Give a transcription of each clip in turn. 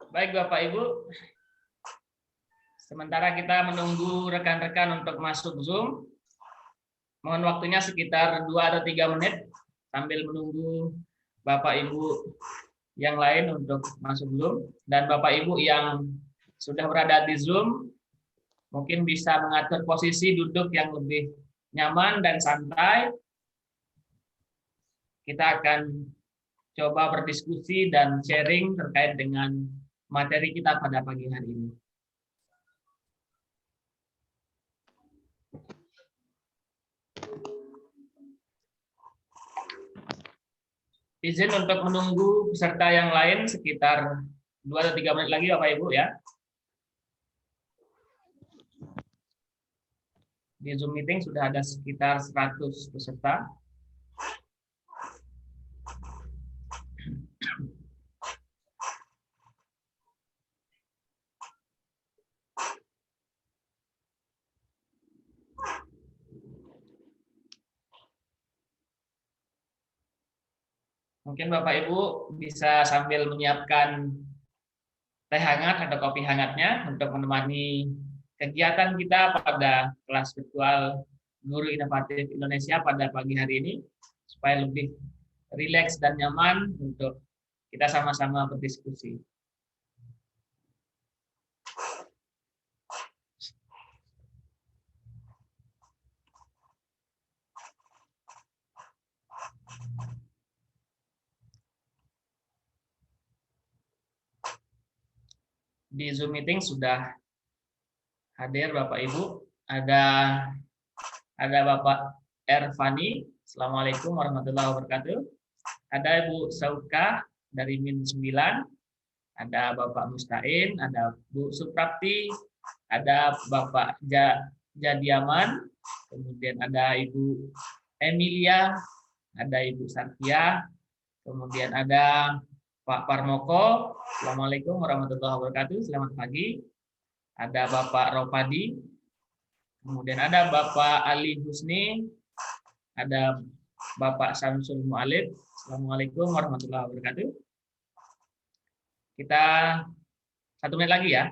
Baik Bapak Ibu, sementara kita menunggu rekan-rekan untuk masuk Zoom, mohon waktunya sekitar 2 atau 3 menit sambil menunggu Bapak Ibu yang lain untuk masuk Zoom. Dan Bapak Ibu yang sudah berada di Zoom, mungkin bisa mengatur posisi duduk yang lebih nyaman dan santai. Kita akan coba berdiskusi dan sharing terkait dengan materi kita pada pagi hari ini. Izin untuk menunggu peserta yang lain sekitar 2 atau 3 menit lagi Bapak Ibu ya. Di Zoom meeting sudah ada sekitar 100 peserta. Mungkin Bapak Ibu bisa sambil menyiapkan teh hangat atau kopi hangatnya untuk menemani kegiatan kita pada kelas virtual Guru Inovatif Indonesia pada pagi hari ini, supaya lebih rileks dan nyaman untuk kita sama-sama berdiskusi. Di Zoom meeting sudah hadir Bapak Ibu, ada Bapak Ervani, Assalamualaikum warahmatullahi wabarakatuh. Ada Ibu Sauka dari Min 9, ada Bapak Mustain, ada Bu Suprapti, ada Bapak Jadiaman, kemudian ada Ibu Emilia, ada Ibu Satya, kemudian ada Pak Parmoko, Assalamualaikum warahmatullahi wabarakatuh, selamat pagi. Ada Bapak Ropadi, kemudian ada Bapak Ali Husni, ada Bapak Samsul Mu'alib, Assalamualaikum warahmatullahi wabarakatuh. Kita 1 menit lagi ya.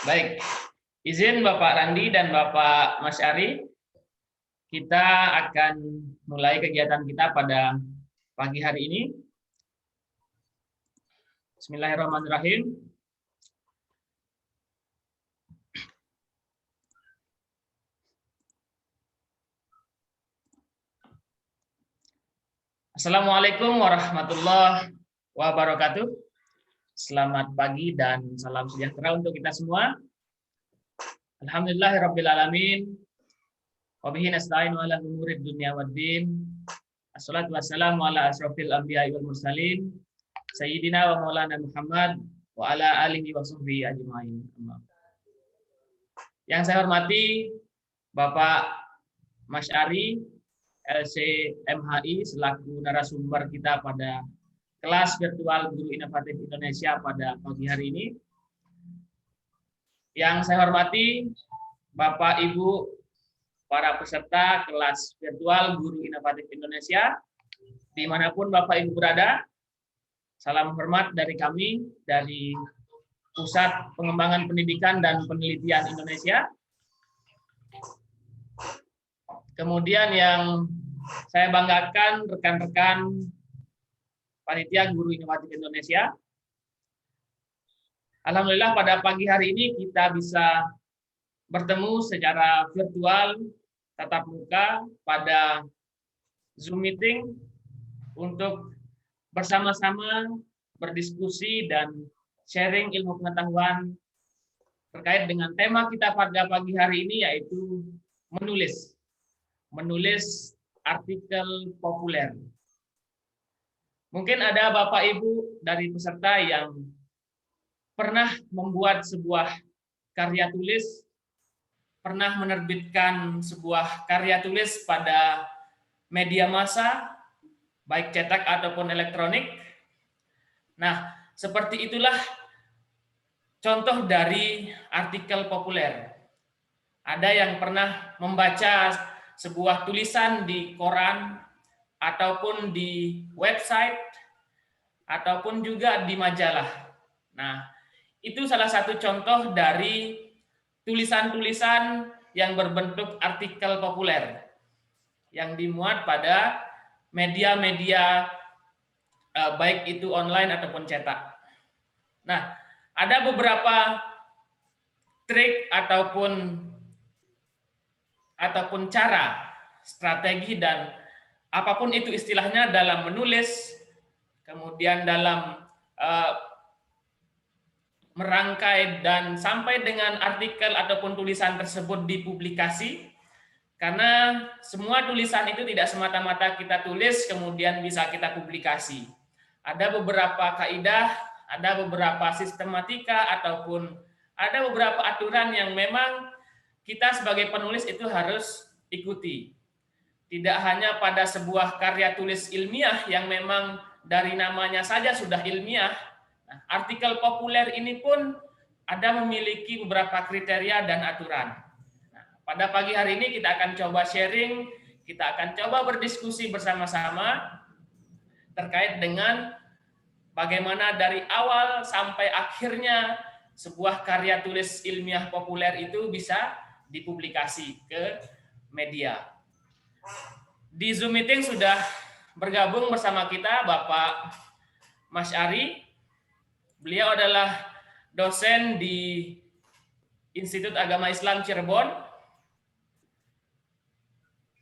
Baik, izin Bapak Randi dan Bapak Mas Ari, kita akan mulai kegiatan kita pada pagi hari ini. Bismillahirrahmanirrahim. Assalamualaikum warahmatullahi wabarakatuh. Selamat pagi dan salam sejahtera untuk kita semua. Alhamdulillahirabbil alamin. Wa bihi nasta'inu ala umurid dunya waddin. Assalatu wassalamu ala asrofil anbiya'i wal mursalin. Sayyidina wa maulana Muhammad wa ala alihi wa sahbihi ajma'in. Yang saya hormati Bapak Mas Ari, LC MHI, selaku narasumber kita pada kelas virtual Guru Inovatif Indonesia pada pagi hari ini. Yang saya hormati Bapak Ibu para peserta kelas virtual Guru Inovatif Indonesia, dimanapun Bapak Ibu berada, salam hormat dari kami dari Pusat Pengembangan Pendidikan dan Penelitian Indonesia. Kemudian yang saya banggakan rekan-rekan Panitia Guru Inovatif Indonesia. Alhamdulillah pada pagi hari ini kita bisa bertemu secara virtual tatap muka pada Zoom meeting untuk bersama-sama berdiskusi dan sharing ilmu pengetahuan terkait dengan tema kita pada pagi hari ini, yaitu menulis artikel populer. Mungkin ada Bapak Ibu dari peserta yang pernah membuat sebuah karya tulis, pernah menerbitkan sebuah karya tulis pada media massa, baik cetak ataupun elektronik. Nah, seperti itulah contoh dari artikel populer. Ada yang pernah membaca sebuah tulisan di koran, ataupun di website, ataupun juga di majalah. Nah, itu salah satu contoh dari tulisan-tulisan yang berbentuk artikel populer yang dimuat pada media-media baik itu online ataupun cetak. Nah, ada beberapa trik ataupun cara, strategi, dan apapun itu istilahnya dalam menulis, kemudian dalam merangkai dan sampai dengan artikel ataupun tulisan tersebut dipublikasi. Karena semua tulisan itu tidak semata-mata kita tulis kemudian bisa kita publikasi. Ada beberapa kaidah, ada beberapa sistematika, ataupun ada beberapa aturan yang memang kita sebagai penulis itu harus ikuti. Tidak hanya pada sebuah karya tulis ilmiah yang memang dari namanya saja sudah ilmiah. Nah, artikel populer ini pun ada memiliki beberapa kriteria dan aturan. Pada pagi hari ini kita akan coba sharing, kita akan coba berdiskusi bersama-sama terkait dengan bagaimana dari awal sampai akhirnya sebuah karya tulis ilmiah populer itu bisa dipublikasi ke media. Di Zoom meeting sudah bergabung bersama kita Bapak Mas Ari. Beliau adalah dosen di Institut Agama Islam Cirebon.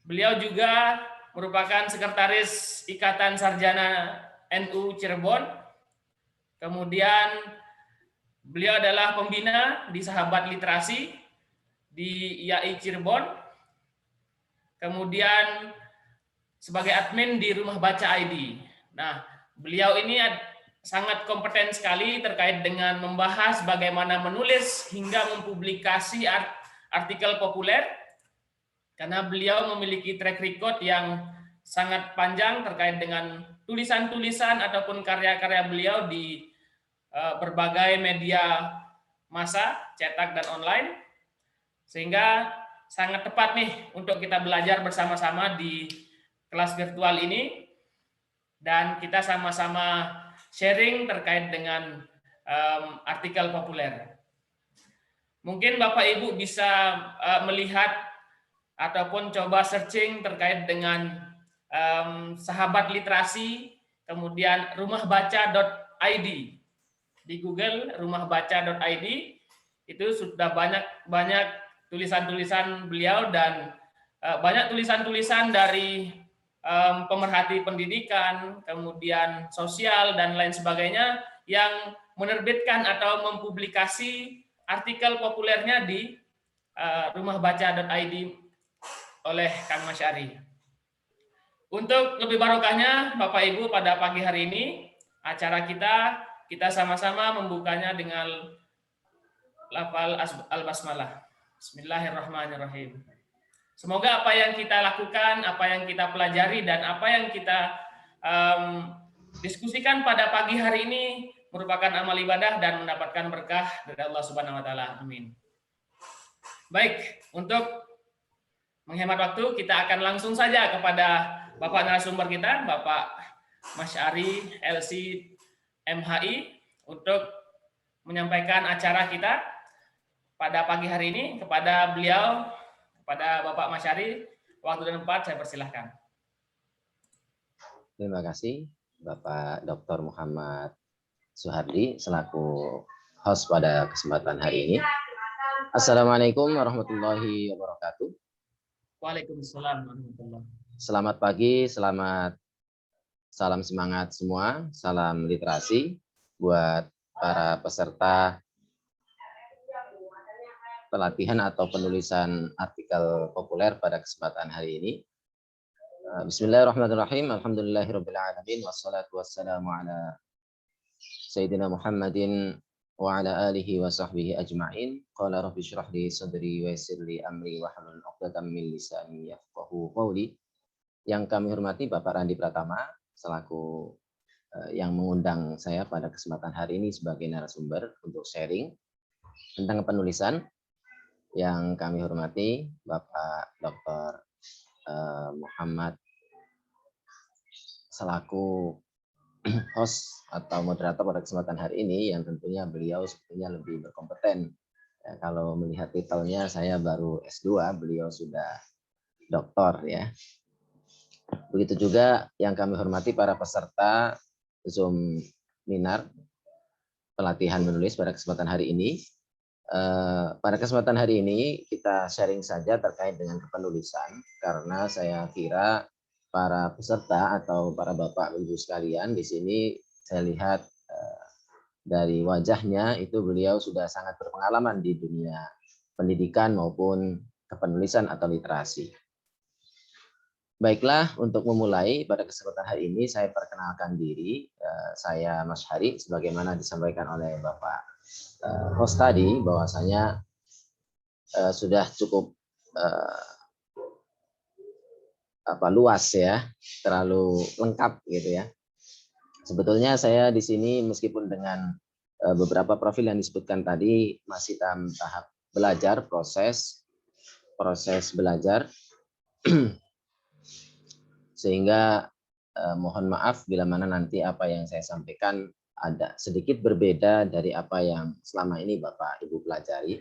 Beliau juga merupakan sekretaris Ikatan Sarjana NU Cirebon. Kemudian beliau adalah pembina di Sahabat Literasi di IAI Cirebon. Kemudian sebagai admin di Rumah Baca ID. Nah, beliau ini sangat kompeten sekali terkait dengan membahas bagaimana menulis hingga mempublikasi artikel populer. Karena beliau memiliki track record yang sangat panjang terkait dengan tulisan-tulisan ataupun karya-karya beliau di berbagai media massa, cetak dan online. Sehingga sangat tepat nih untuk kita belajar bersama-sama di kelas virtual ini. Dan kita sama-sama sharing terkait dengan artikel populer. Mungkin Bapak Ibu bisa melihat ataupun coba searching terkait dengan Sahabat Literasi, kemudian rumahbaca.id. Di Google rumahbaca.id itu sudah banyak tulisan-tulisan beliau dan banyak tulisan-tulisan dari pemerhati pendidikan, kemudian sosial dan lain sebagainya yang menerbitkan atau mempublikasi artikel populernya di rumahbaca.id oleh Kang Mas Ari. Untuk lebih barokahnya Bapak Ibu pada pagi hari ini acara kita sama-sama membukanya dengan lafal al-basmalah. Bismillahirrahmanirrahim. Semoga apa yang kita lakukan, apa yang kita pelajari dan apa yang kita diskusikan pada pagi hari ini merupakan amal ibadah dan mendapatkan berkah dari Allah Subhanahu wa taala. Amin. Baik, untuk menghemat waktu, kita akan langsung saja kepada Bapak narasumber kita, Bapak Mas Ari, LC MHI, untuk menyampaikan acara kita pada pagi hari ini. Kepada beliau, kepada Bapak Mas Ari, waktu dan tempat saya persilahkan. Terima kasih Bapak Dr. Muhammad Suhardi selaku host pada kesempatan hari ini. Assalamualaikum warahmatullahi wabarakatuh. Waalaikumsalam warahmatullahi wabarakatuh. Selamat pagi, salam semangat semua, salam literasi buat para peserta pelatihan atau penulisan artikel populer pada kesempatan hari ini. Bismillahirrahmanirrahim. Alhamdulillahirabbil alamin wassalatu wassalamu ala sayyidina Muhammadin wa ala alihi wa sahbihi ajma'in. Qala rabbi shrah li sadri wa yassir li amri wahlul 'uqdatam min lisani yafqahu qawli. Yang kami hormati Bapak Randi Pratama selaku yang mengundang saya pada kesempatan hari ini sebagai narasumber untuk sharing tentang penulisan. Yang kami hormati Bapak Dr. Muhammad selaku host atau moderator pada kesempatan hari ini, yang tentunya beliau sepertinya lebih berkompeten. Ya, kalau melihat titelnya saya baru S2, beliau sudah doktor ya. Begitu juga yang kami hormati para peserta Zoom Minar pelatihan menulis pada kesempatan hari ini. Pada kesempatan hari ini kita sharing saja terkait dengan kepenulisan, karena saya kira para peserta atau para bapak ibu sekalian di sini saya lihat dari wajahnya itu beliau sudah sangat berpengalaman di dunia pendidikan maupun kepenulisan atau literasi. Baiklah, untuk memulai pada kesempatan hari ini saya perkenalkan diri. Saya Mas Hari, sebagaimana disampaikan oleh Bapak host tadi, bahwasanya sudah cukup luas ya, terlalu lengkap gitu ya. Sebetulnya saya di sini meskipun dengan beberapa profil yang disebutkan tadi masih dalam tahap belajar, proses belajar, sehingga mohon maaf bila mana nanti apa yang saya sampaikan ada sedikit berbeda dari apa yang selama ini Bapak Ibu pelajari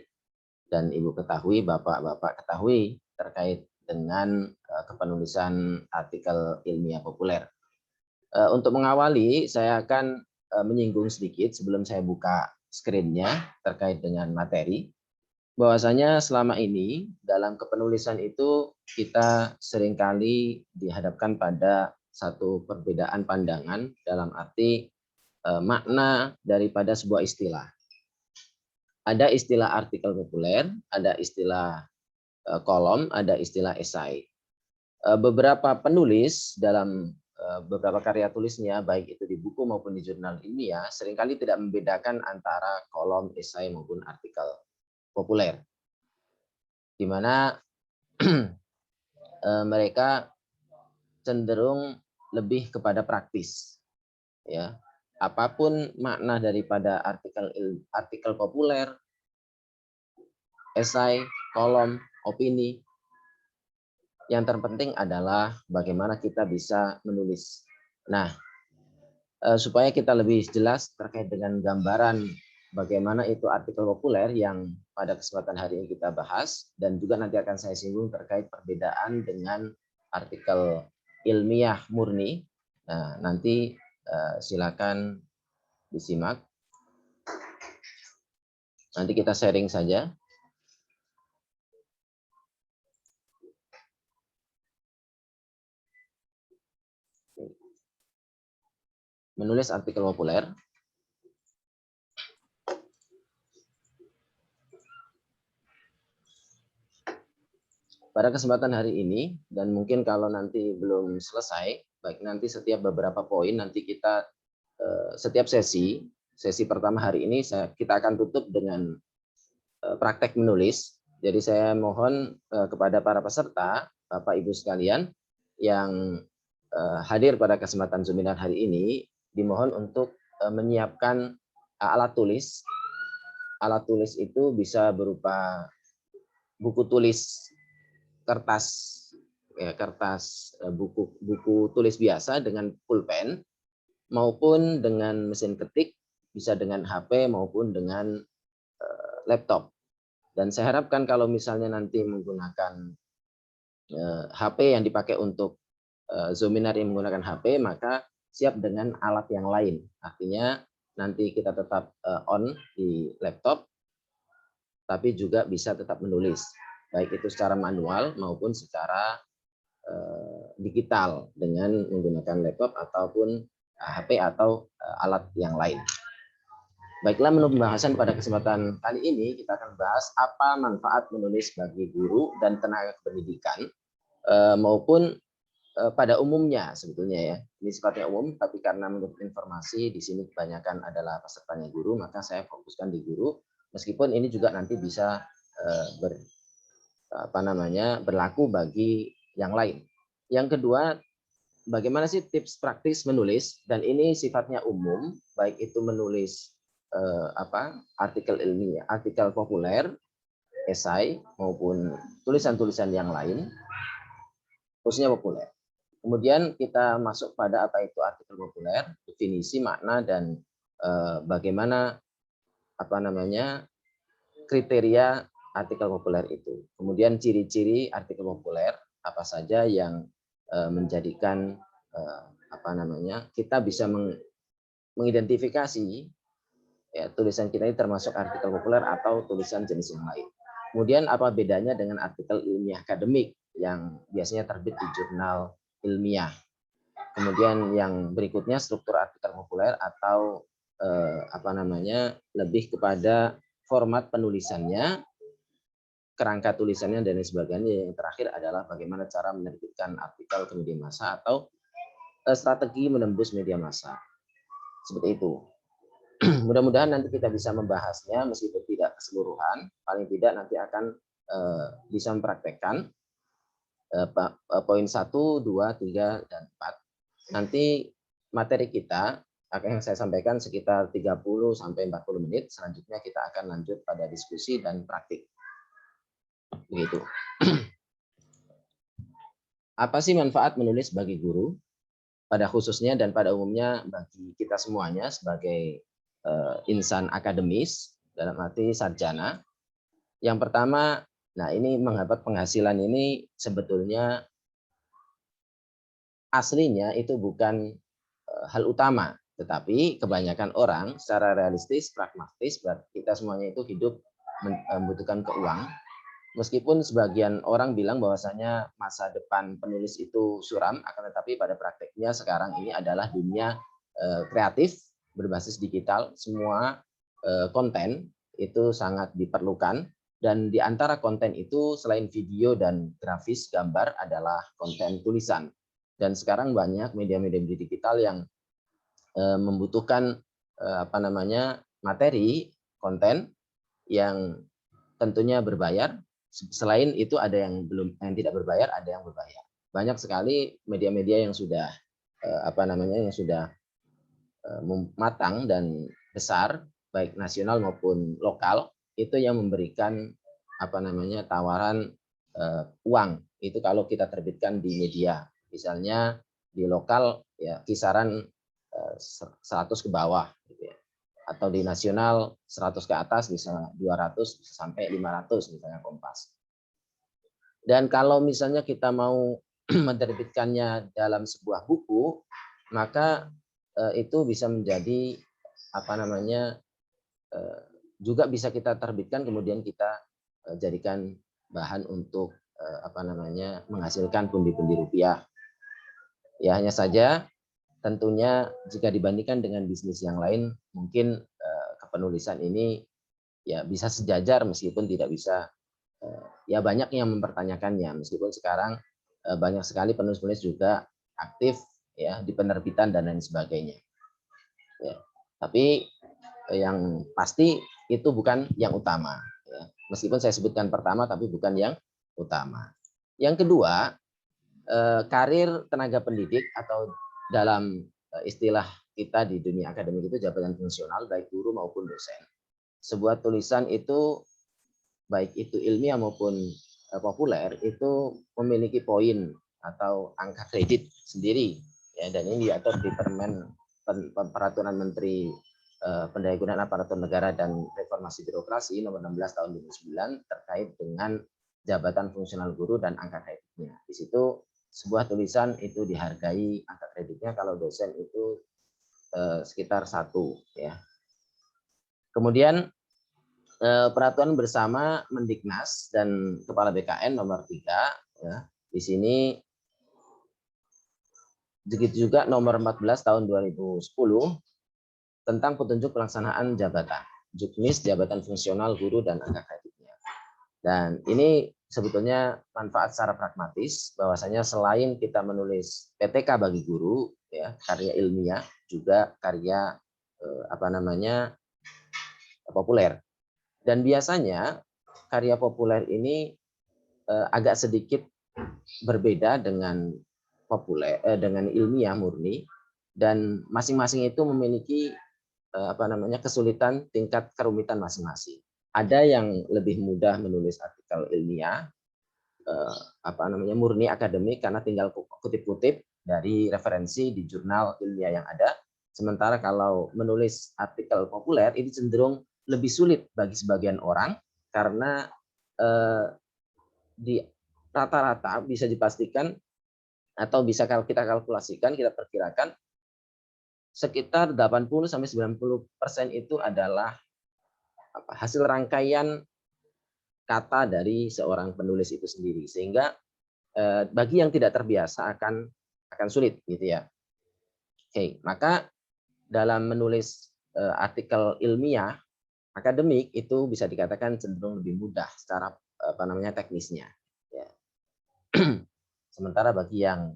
dan Ibu ketahui, Bapak ketahui terkait dengan kepenulisan artikel ilmiah populer. Untuk mengawali, saya akan menyinggung sedikit sebelum saya buka screen-nya terkait dengan materi, bahwasanya selama ini dalam kepenulisan itu kita seringkali dihadapkan pada satu perbedaan pandangan dalam arti makna daripada sebuah istilah. Ada istilah artikel populer, ada istilah kolom, ada istilah esai. Beberapa penulis dalam beberapa karya tulisnya, baik itu di buku maupun di jurnal ilmiah, seringkali tidak membedakan antara kolom, esai maupun artikel populer, di mana mereka cenderung lebih kepada praktis. Ya, apapun makna daripada artikel populer, esai, kolom, opini, yang terpenting adalah bagaimana kita bisa menulis. Nah, supaya kita lebih jelas terkait dengan gambaran bagaimana itu artikel populer yang pada kesempatan hari ini kita bahas, dan juga nanti akan saya singgung terkait perbedaan dengan artikel ilmiah murni. Nah, nanti silakan disimak. Nanti kita sharing saja. Menulis artikel populer. Pada kesempatan hari ini, dan mungkin kalau nanti belum selesai, baik nanti setiap beberapa poin, nanti kita setiap sesi pertama hari ini kita akan tutup dengan praktek menulis. Jadi saya mohon kepada para peserta, Bapak Ibu sekalian, yang hadir pada kesempatan seminar hari ini, dimohon untuk menyiapkan alat tulis. Alat tulis itu bisa berupa buku tulis kertas, ya, kertas buku tulis biasa dengan pulpen, maupun dengan mesin ketik, bisa dengan HP maupun dengan laptop. Dan saya harapkan kalau misalnya nanti menggunakan HP yang dipakai untuk Zoominar yang menggunakan HP, maka siap dengan alat yang lain. Artinya nanti kita tetap on di laptop, tapi juga bisa tetap menulis, baik itu secara manual maupun secara digital dengan menggunakan laptop ataupun HP atau alat yang lain. Baiklah, menurut pembahasan pada kesempatan kali ini kita akan bahas apa manfaat menulis bagi guru dan tenaga pendidikan maupun pada umumnya sebetulnya ya. Ini sifatnya umum, tapi karena menurut informasi di sini kebanyakan adalah pesertanya guru, maka saya fokuskan di guru. Meskipun ini juga nanti bisa berlaku bagi yang lain. Yang kedua, bagaimana sih tips praktis menulis? Dan ini sifatnya umum, baik itu menulis artikel ilmiah, artikel populer, esai maupun tulisan-tulisan yang lain, khususnya populer. Kemudian kita masuk pada apa itu artikel populer, definisi, makna, dan bagaimana kriteria artikel populer itu. Kemudian ciri-ciri artikel populer apa saja yang menjadikan kita bisa mengidentifikasi ya, tulisan kita ini termasuk artikel populer atau tulisan jenis yang lain. Kemudian apa bedanya dengan artikel ilmiah akademik yang biasanya terbit di jurnal ilmiah. Kemudian yang berikutnya struktur artikel populer atau lebih kepada format penulisannya, kerangka tulisannya dan lain sebagainya. Yang terakhir adalah bagaimana cara menerbitkan artikel ke media massa atau strategi menembus media massa. Seperti itu. Mudah-mudahan nanti kita bisa membahasnya meskipun tidak keseluruhan, paling tidak nanti akan bisa mempraktekkan poin 1, 2, 3, dan 4. Nanti materi kita akan saya sampaikan sekitar 30 sampai 40 menit. Selanjutnya kita akan lanjut pada diskusi dan praktik. Begitu. Apa sih manfaat menulis bagi guru? Pada khususnya dan pada umumnya bagi kita semuanya sebagai insan akademis, dalam arti sarjana. Yang pertama, ini menghambat penghasilan ini sebetulnya aslinya itu bukan hal utama, tetapi kebanyakan orang secara realistis, pragmatis, kita semuanya itu hidup membutuhkan keuangan. Meskipun sebagian orang bilang bahwasanya masa depan penulis itu suram, akan tetapi pada prakteknya sekarang ini adalah dunia kreatif berbasis digital. Semua konten itu sangat diperlukan, dan di antara konten itu selain video dan grafis gambar adalah konten tulisan. Dan sekarang banyak media-media digital yang membutuhkan materi konten yang tentunya berbayar. Selain itu ada yang tidak berbayar, ada yang berbayar. Banyak sekali media-media yang sudah matang dan besar, baik nasional maupun lokal, itu yang memberikan tawaran uang itu kalau kita terbitkan di media. Misalnya di lokal ya kisaran 100 ke bawah gitu ya. Atau di nasional 100 ke atas, bisa 200 bisa sampai 500 misalnya Kompas. Dan kalau misalnya kita mau menerbitkannya dalam sebuah buku, maka itu bisa menjadi juga bisa kita terbitkan kemudian kita jadikan bahan untuk menghasilkan pundi-pundi rupiah. Ya, hanya saja tentunya jika dibandingkan dengan bisnis yang lain, mungkin kepenulisan ini ya bisa sejajar meskipun tidak bisa, ya banyak yang mempertanyakannya, meskipun sekarang banyak sekali penulis-penulis juga aktif ya di penerbitan dan lain sebagainya. Ya, tapi yang pasti itu bukan yang utama. Ya. Meskipun saya sebutkan pertama, tapi bukan yang utama. Yang kedua, karir tenaga pendidik atau dalam istilah kita di dunia akademik itu jabatan fungsional, baik guru maupun dosen. Sebuah tulisan itu, baik itu ilmiah maupun populer, itu memiliki poin atau angka kredit sendiri. Ya, dan ini diatur di Peraturan Menteri Pendayagunaan Aparatur Negara dan Reformasi Birokrasi nomor 16 tahun 2009 terkait dengan jabatan fungsional guru dan angka kreditnya. Di situ sebuah tulisan itu dihargai angka kreditnya, kalau dosen itu sekitar 1 ya. Kemudian peraturan bersama Mendiknas dan Kepala BKN nomor 3 ya. Di sini begitu juga nomor 14 tahun 2010 tentang petunjuk pelaksanaan jabatan, Juknis jabatan fungsional guru dan angka kreditnya. Dan ini sebetulnya manfaat secara pragmatis, bahwasanya selain kita menulis PTK bagi guru, ya, karya ilmiah, juga karya populer. Dan biasanya karya populer ini agak sedikit berbeda dengan dengan ilmiah murni, dan masing-masing itu memiliki kesulitan tingkat kerumitan masing-masing. Ada yang lebih mudah menulis artikel ilmiah murni akademik karena tinggal kutip-kutip dari referensi di jurnal ilmiah yang ada. Sementara kalau menulis artikel populer ini cenderung lebih sulit bagi sebagian orang karena di rata-rata bisa dipastikan atau bisa kalau kita kalkulasikan, kita perkirakan sekitar 80-90% itu adalah hasil rangkaian kata dari seorang penulis itu sendiri, sehingga bagi yang tidak terbiasa akan sulit gitu ya. Oke, maka dalam menulis artikel ilmiah akademik itu bisa dikatakan cenderung lebih mudah secara teknisnya. Ya. Sementara bagi yang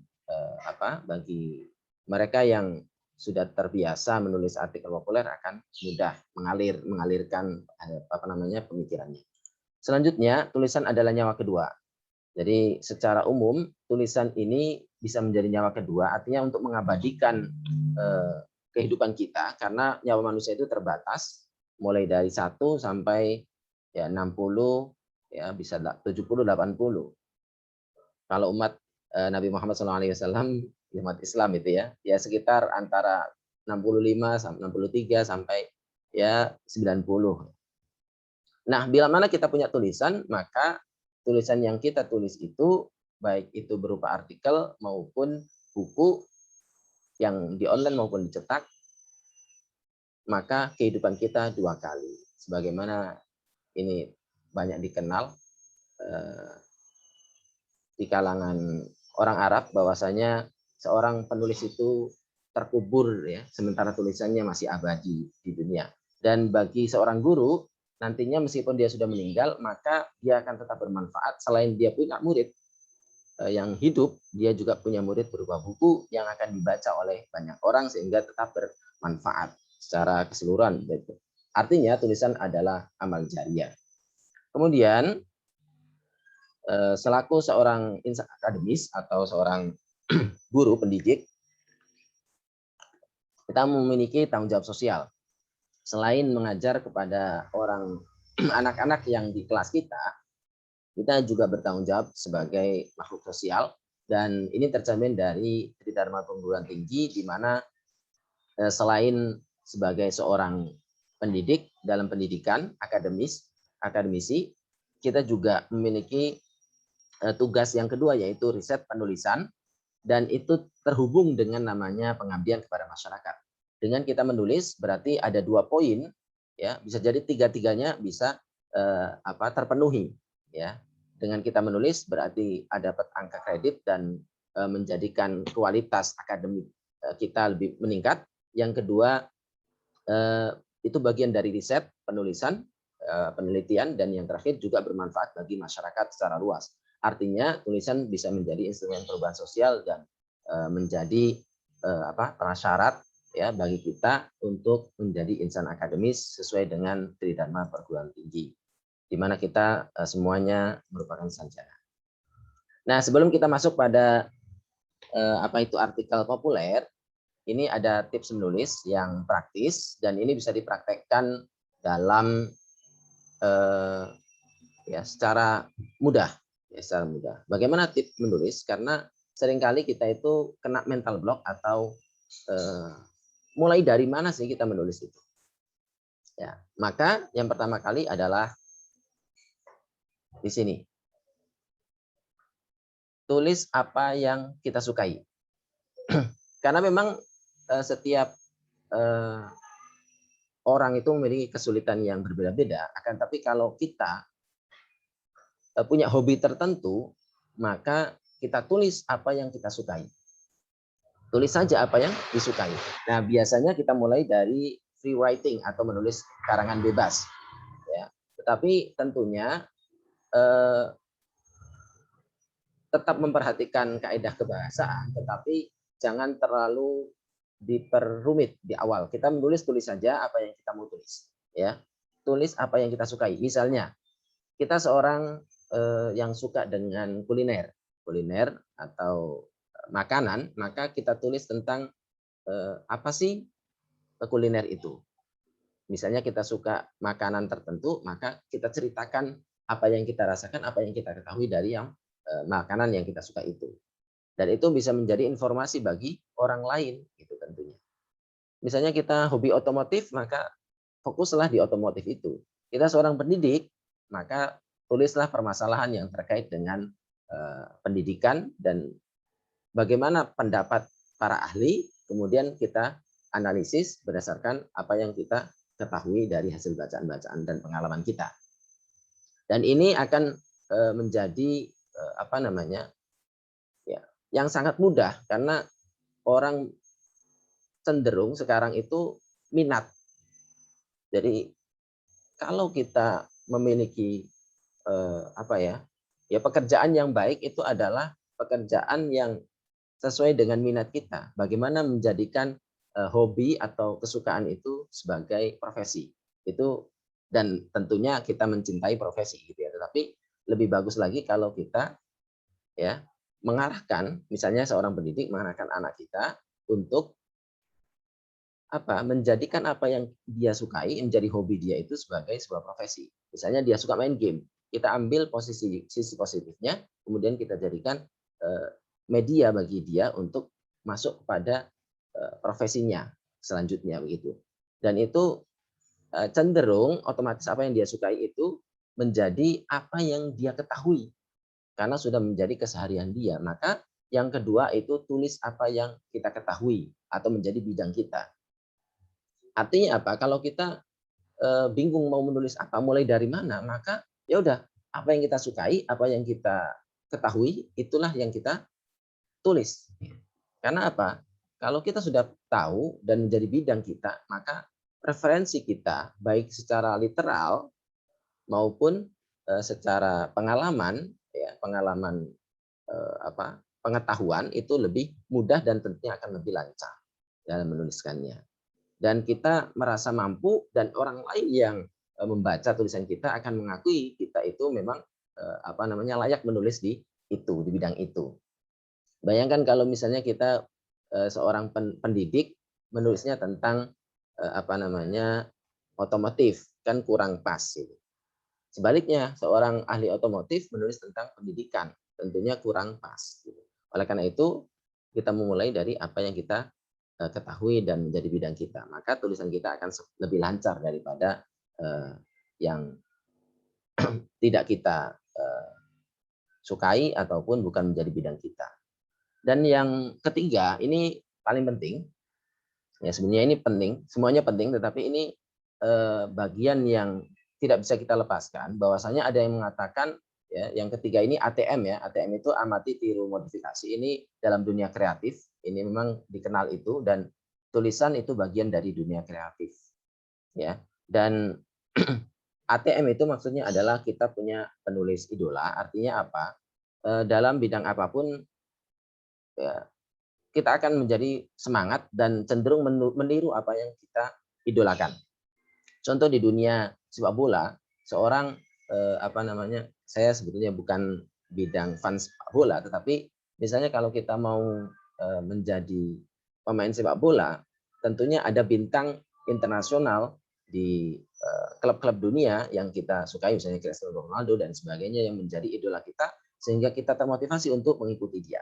bagi mereka yang sudah terbiasa menulis artikel populer akan mudah mengalirkan pemikirannya. Selanjutnya, tulisan adalah nyawa kedua. Jadi secara umum tulisan ini bisa menjadi nyawa kedua, artinya untuk mengabadikan kehidupan kita, karena nyawa manusia itu terbatas, mulai dari 1 sampai ya 60, ya bisa 70, 80. Kalau umat Nabi Muhammad SAW, umat Islam itu ya sekitar antara 65 sampai 63 sampai ya 90. Nah, bila mana kita punya tulisan, maka tulisan yang kita tulis itu baik itu berupa artikel maupun buku yang di online maupun dicetak, maka kehidupan kita 2 kali. Sebagaimana ini banyak dikenal di kalangan orang Arab bahwasanya seorang penulis itu terkubur ya, sementara tulisannya masih abadi di dunia. Dan bagi seorang guru, nantinya meskipun dia sudah meninggal, maka dia akan tetap bermanfaat. Selain dia punya murid yang hidup, dia juga punya murid berupa buku yang akan dibaca oleh banyak orang sehingga tetap bermanfaat secara keseluruhan. Artinya tulisan adalah amal jariah. Kemudian selaku seorang insan akademis atau seorang guru pendidik, kita memiliki tanggung jawab sosial. Selain mengajar kepada anak-anak yang di kelas kita juga bertanggung jawab sebagai makhluk sosial, dan ini tercermin dari Tridharma Perguruan Tinggi, di mana selain sebagai seorang pendidik dalam pendidikan akademisi, kita juga memiliki tugas yang kedua, yaitu riset penulisan, dan itu terhubung dengan namanya pengabdian kepada masyarakat. Dengan kita menulis berarti ada 2 poin, ya bisa jadi 3-tiganya bisa terpenuhi. Ya, dengan kita menulis berarti ada dapat angka kredit dan menjadikan kualitas akademik kita lebih meningkat. Yang kedua itu bagian dari riset penulisan, penelitian, dan yang terakhir juga bermanfaat bagi masyarakat secara luas. Artinya tulisan bisa menjadi instrumen perubahan sosial dan menjadi prasyarat ya bagi kita untuk menjadi insan akademis sesuai dengan Tridharma Perguruan Tinggi, di mana kita semuanya merupakan sarjana. Nah, sebelum kita masuk pada apa itu artikel populer, ini ada tips menulis yang praktis dan ini bisa dipraktekkan dalam secara mudah. Secara mudah. Bagaimana tips menulis? Karena seringkali kita itu kena mental block atau mulai dari mana sih kita menulis itu? Ya, maka yang pertama kali adalah di sini. Tulis apa yang kita sukai. Karena memang setiap orang itu memiliki kesulitan yang berbeda-beda. Akan tapi kalau kita punya hobi tertentu, maka kita tulis apa yang kita sukai. Tulis saja apa yang disukai. Nah, biasanya kita mulai dari free writing atau menulis karangan bebas. Ya. Tetapi tentunya tetap memperhatikan kaidah kebahasaan, tetapi jangan terlalu diperrumit di awal. Kita tulis saja apa yang kita mau tulis, ya. Tulis apa yang kita sukai. Misalnya, kita seorang yang suka dengan kuliner atau makanan, maka kita tulis tentang apa sih kuliner itu. Misalnya kita suka makanan tertentu, maka kita ceritakan apa yang kita rasakan, apa yang kita ketahui dari yang makanan yang kita suka itu. Dan itu bisa menjadi informasi bagi orang lain, gitu tentunya. Misalnya kita hobi otomotif, maka fokuslah di otomotif itu. Kita seorang pendidik, maka tulislah permasalahan yang terkait dengan pendidikan dan bagaimana pendapat para ahli, kemudian kita analisis berdasarkan apa yang kita ketahui dari hasil bacaan-bacaan dan pengalaman kita. Dan ini akan menjadi apa namanya, ya, yang sangat mudah karena orang cenderung sekarang itu minat. Jadi kalau kita memiliki apa ya, ya pekerjaan yang baik itu adalah pekerjaan yang sesuai dengan minat kita. Bagaimana menjadikan hobi atau kesukaan itu sebagai profesi. Itu, dan tentunya kita mencintai profesi gitu ya. Tetapi lebih bagus lagi kalau kita ya mengarahkan, misalnya seorang pendidik mengarahkan anak kita untuk menjadikan apa yang dia sukai menjadi hobi dia itu sebagai sebuah profesi. Misalnya dia suka main game, kita ambil sisi positifnya, kemudian kita jadikan media bagi dia untuk masuk kepada profesinya selanjutnya begitu. Dan itu cenderung otomatis apa yang dia sukai itu menjadi apa yang dia ketahui karena sudah menjadi keseharian dia. Maka yang kedua itu tulis apa yang kita ketahui atau menjadi bidang kita. Artinya apa? Kalau kita bingung mau menulis apa, mulai dari mana, maka ya udah apa yang kita sukai, apa yang kita ketahui, itulah yang kita tulis. Karena apa? Kalau kita sudah tahu dan menjadi bidang kita, maka referensi kita baik secara literal maupun secara pengalaman, ya pengalaman pengetahuan itu lebih mudah dan tentunya akan lebih lancar dalam menuliskannya. Dan kita merasa mampu dan orang lain yang membaca tulisan kita akan mengakui kita itu memang layak menulis di bidang itu. Bayangkan kalau misalnya kita seorang pendidik menulisnya tentang otomotif, kan kurang pas gitu. Sebaliknya seorang ahli otomotif menulis tentang pendidikan, tentunya kurang pas gitu. Oleh karena itu kita memulai dari apa yang kita ketahui dan menjadi bidang kita, maka tulisan kita akan lebih lancar daripada yang tidak kita sukai ataupun bukan menjadi bidang kita. Dan yang ketiga, ini paling penting, ya sebenarnya ini penting, semuanya penting, tetapi ini bagian yang tidak bisa kita lepaskan, bahwasanya ada yang mengatakan, ya, yang ketiga ini ATM ya, ATM itu amati, tiru, modifikasi. Ini dalam dunia kreatif, ini memang dikenal itu, dan tulisan itu bagian dari dunia kreatif. Ya, dan ATM itu maksudnya adalah kita punya penulis idola, artinya apa? Dalam bidang apapun, ya, kita akan menjadi semangat dan cenderung meniru apa yang kita idolakan. Contoh di dunia sepak bola, seorang saya sebetulnya bukan bidang fans sepak bola, tetapi misalnya kalau kita mau menjadi pemain sepak bola, tentunya ada bintang internasional di klub-klub dunia yang kita sukai, misalnya Cristiano Ronaldo dan sebagainya yang menjadi idola kita, sehingga kita termotivasi untuk mengikuti dia.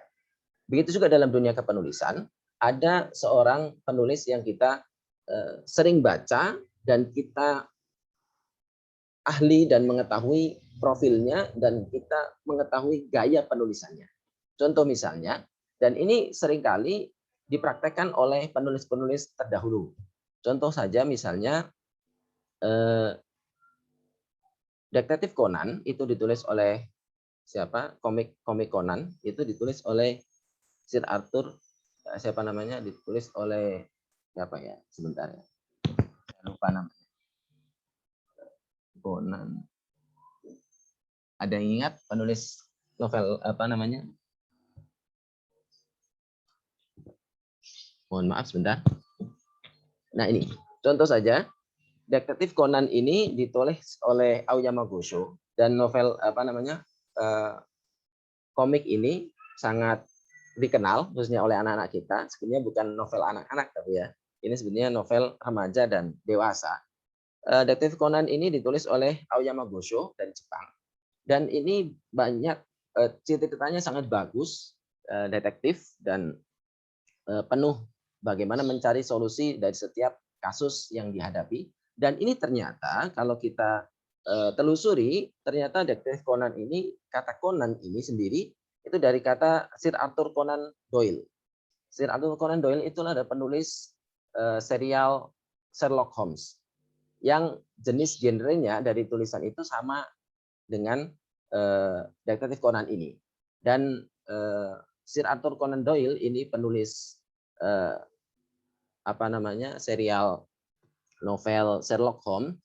Begitu juga dalam dunia kepenulisan, ada seorang penulis yang kita sering baca dan kita ahli dan mengetahui profilnya dan kita mengetahui gaya penulisannya. Contoh misalnya, dan ini seringkali dipraktekkan oleh penulis-penulis terdahulu. Contoh saja misalnya Detektif Conan itu ditulis oleh siapa? Komik Conan itu ditulis oleh Sir Arthur, siapa namanya? Ditulis oleh siapa ya? Sebentar ya. Saya lupa namanya. Conan. Ada yang ingat penulis novel apa namanya? Mohon maaf sebentar. Nah ini contoh saja, Detektif Conan ini ditulis oleh Aoyama Gosho dan novel komik ini sangat dikenal khususnya oleh anak-anak kita. Sebenarnya bukan novel anak-anak tapi ya, ini sebenarnya novel remaja dan dewasa. Detektif Conan ini ditulis oleh Aoyama Gosho dari Jepang dan ini banyak cerita-ceritanya sangat bagus, detektif dan penuh bagaimana mencari solusi dari setiap kasus yang dihadapi. Dan ini ternyata kalau kita telusuri, ternyata Detektif Conan ini, kata Conan ini sendiri itu dari kata Sir Arthur Conan Doyle. Sir Arthur Conan Doyle itulah ada penulis serial Sherlock Holmes yang jenis genrenya dari tulisan itu sama dengan Detektif Conan ini. Dan Sir Arthur Conan Doyle ini penulis serial novel Sherlock Holmes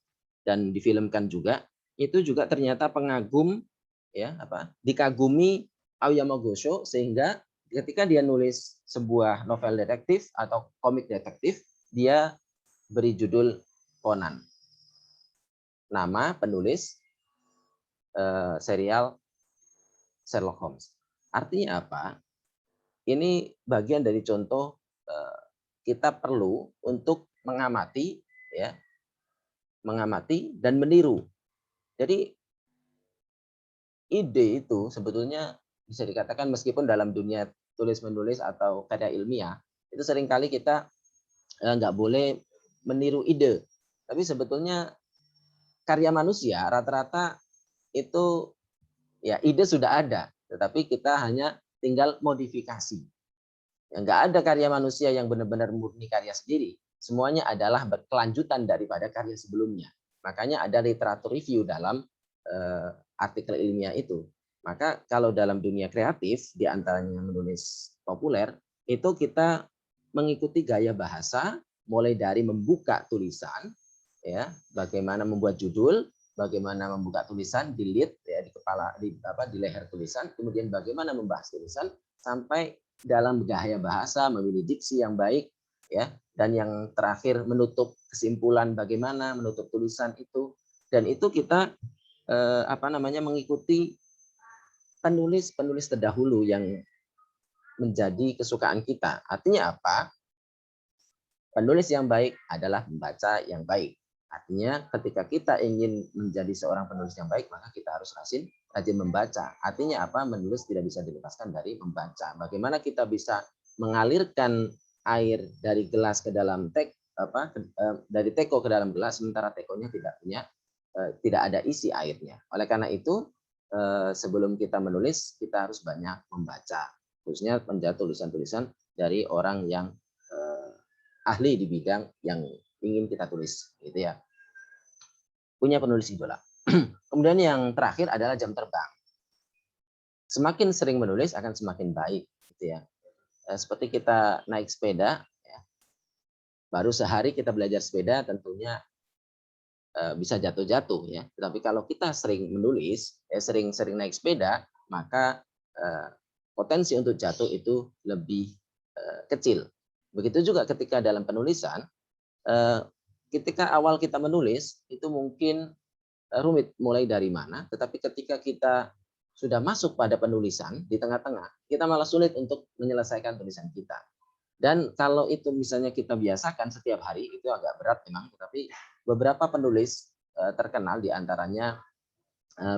dan difilmkan juga, itu juga ternyata pengagum dikagumi Aoyama Gosho, sehingga ketika dia nulis sebuah novel detektif atau komik detektif, dia beri judul Conan, nama penulis serial Sherlock Holmes. Artinya apa? Ini bagian dari contoh kita perlu untuk mengamati dan meniru. Jadi ide itu sebetulnya bisa dikatakan meskipun dalam dunia tulis-menulis atau karya ilmiah, itu seringkali kita nggak boleh meniru ide. Tapi sebetulnya karya manusia rata-rata itu ya ide sudah ada, tetapi kita hanya tinggal modifikasi. Nggak ada karya manusia yang benar-benar murni karya sendiri. Semuanya adalah berkelanjutan daripada karya sebelumnya. Makanya ada literatur review dalam artikel ilmiah itu. Maka kalau dalam dunia kreatif, di antaranya menulis populer, itu kita mengikuti gaya bahasa, mulai dari membuka tulisan, ya, bagaimana membuat judul, bagaimana membuka tulisan di lead, ya, di kepala, di leher tulisan, kemudian bagaimana membahas tulisan, sampai dalam gaya bahasa, memilih diksi yang baik, ya, dan yang terakhir menutup kesimpulan bagaimana menutup tulisan itu. Dan itu kita mengikuti penulis terdahulu yang menjadi kesukaan kita. Artinya apa? Penulis yang baik adalah membaca yang baik. Artinya ketika kita ingin menjadi seorang penulis yang baik, maka kita harus rajin membaca. Artinya apa? Menulis tidak bisa dilepaskan dari membaca. Bagaimana kita bisa mengalirkan air dari gelas ke dalam dari teko ke dalam gelas, sementara tekonya tidak ada isi airnya. Oleh karena itu, sebelum kita menulis, kita harus banyak membaca, khususnya menjadi tulisan-tulisan dari orang yang ahli di bidang yang ingin kita tulis, gitu ya. Punya penulis idola. Kemudian yang terakhir adalah jam terbang. Semakin sering menulis akan semakin baik, gitu ya. Seperti kita naik sepeda, ya. Baru sehari kita belajar sepeda, tentunya bisa jatuh-jatuh, ya. Tetapi kalau kita sering menulis, sering naik sepeda, maka potensi untuk jatuh itu lebih kecil. Begitu juga ketika dalam penulisan, ketika awal kita menulis itu mungkin rumit mulai dari mana, tetapi ketika kita sudah masuk pada penulisan di tengah-tengah, kita malah sulit untuk menyelesaikan tulisan kita. Dan kalau itu misalnya kita biasakan setiap hari, itu agak berat memang, tetapi beberapa penulis terkenal diantaranya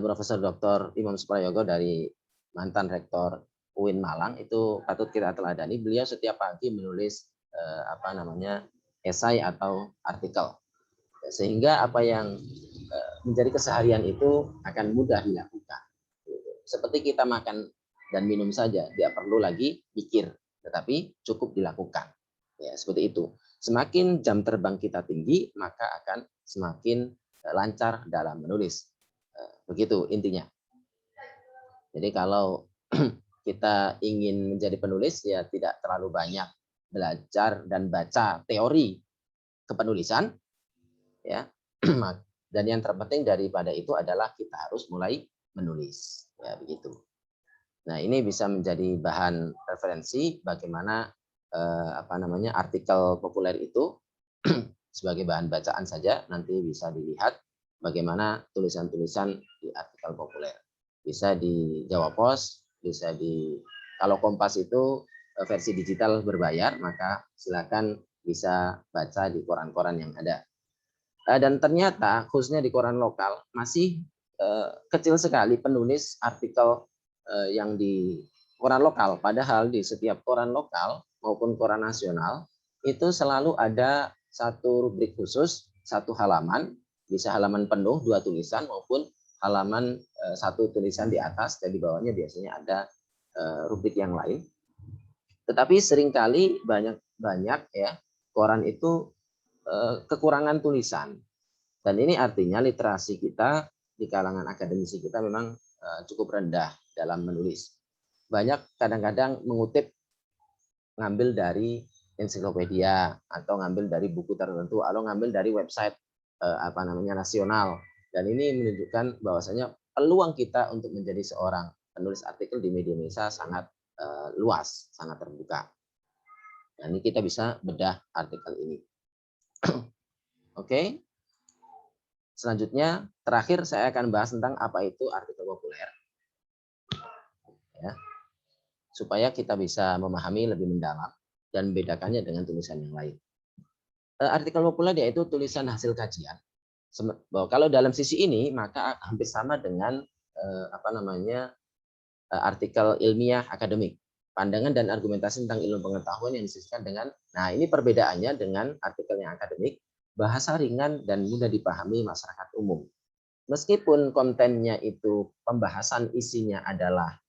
Profesor Dr. Imam Suprayogo dari mantan Rektor UIN Malang, itu patut kita teladani. Beliau setiap pagi menulis esai atau artikel, sehingga apa yang menjadi keseharian itu akan mudah dilakukan. Seperti kita makan dan minum saja, tidak perlu lagi pikir, tetapi cukup dilakukan. Ya, seperti itu. Semakin jam terbang kita tinggi, maka akan semakin lancar dalam menulis. Begitu intinya. Jadi kalau kita ingin menjadi penulis, ya tidak terlalu banyak belajar dan baca teori kepenulisan, ya. Dan yang terpenting daripada itu adalah kita harus mulai menulis, ya begitu. Nah, ini bisa menjadi bahan referensi bagaimana artikel populer itu sebagai bahan bacaan saja. Nanti bisa dilihat bagaimana tulisan-tulisan di artikel populer. Bisa di Jawa Pos, bisa di, kalau Kompas itu versi digital berbayar, maka silakan bisa baca di koran-koran yang ada. Dan ternyata khususnya di koran lokal masih kecil sekali penulis artikel yang di koran lokal. Padahal di setiap koran lokal maupun koran nasional itu selalu ada satu rubrik khusus, satu halaman, bisa halaman penuh 2 tulisan maupun halaman 1 tulisan di atas, dan di bawahnya biasanya ada rubrik yang lain. Tetapi seringkali banyak ya koran itu kekurangan tulisan. Dan ini artinya literasi kita di kalangan akademisi kita memang cukup rendah dalam menulis. Banyak kadang-kadang mengutip, ngambil dari ensiklopedia atau ngambil dari buku tertentu atau ngambil dari website nasional. Dan ini menunjukkan bahwasanya peluang kita untuk menjadi seorang penulis artikel di media massa sangat luas, sangat terbuka. Dan ini kita bisa bedah artikel ini. Oke. Selanjutnya, terakhir saya akan bahas tentang apa itu artikel populer. Ya, supaya kita bisa memahami lebih mendalam dan membedakannya dengan tulisan yang lain. Artikel populer yaitu tulisan hasil kajian. Kalau dalam sisi ini, maka hampir sama dengan artikel ilmiah akademik. Pandangan dan argumentasi tentang ilmu pengetahuan yang disesuaikan dengan, nah ini perbedaannya dengan artikel yang akademik, bahasa ringan dan mudah dipahami masyarakat umum. Meskipun kontennya itu pembahasan, isinya adalah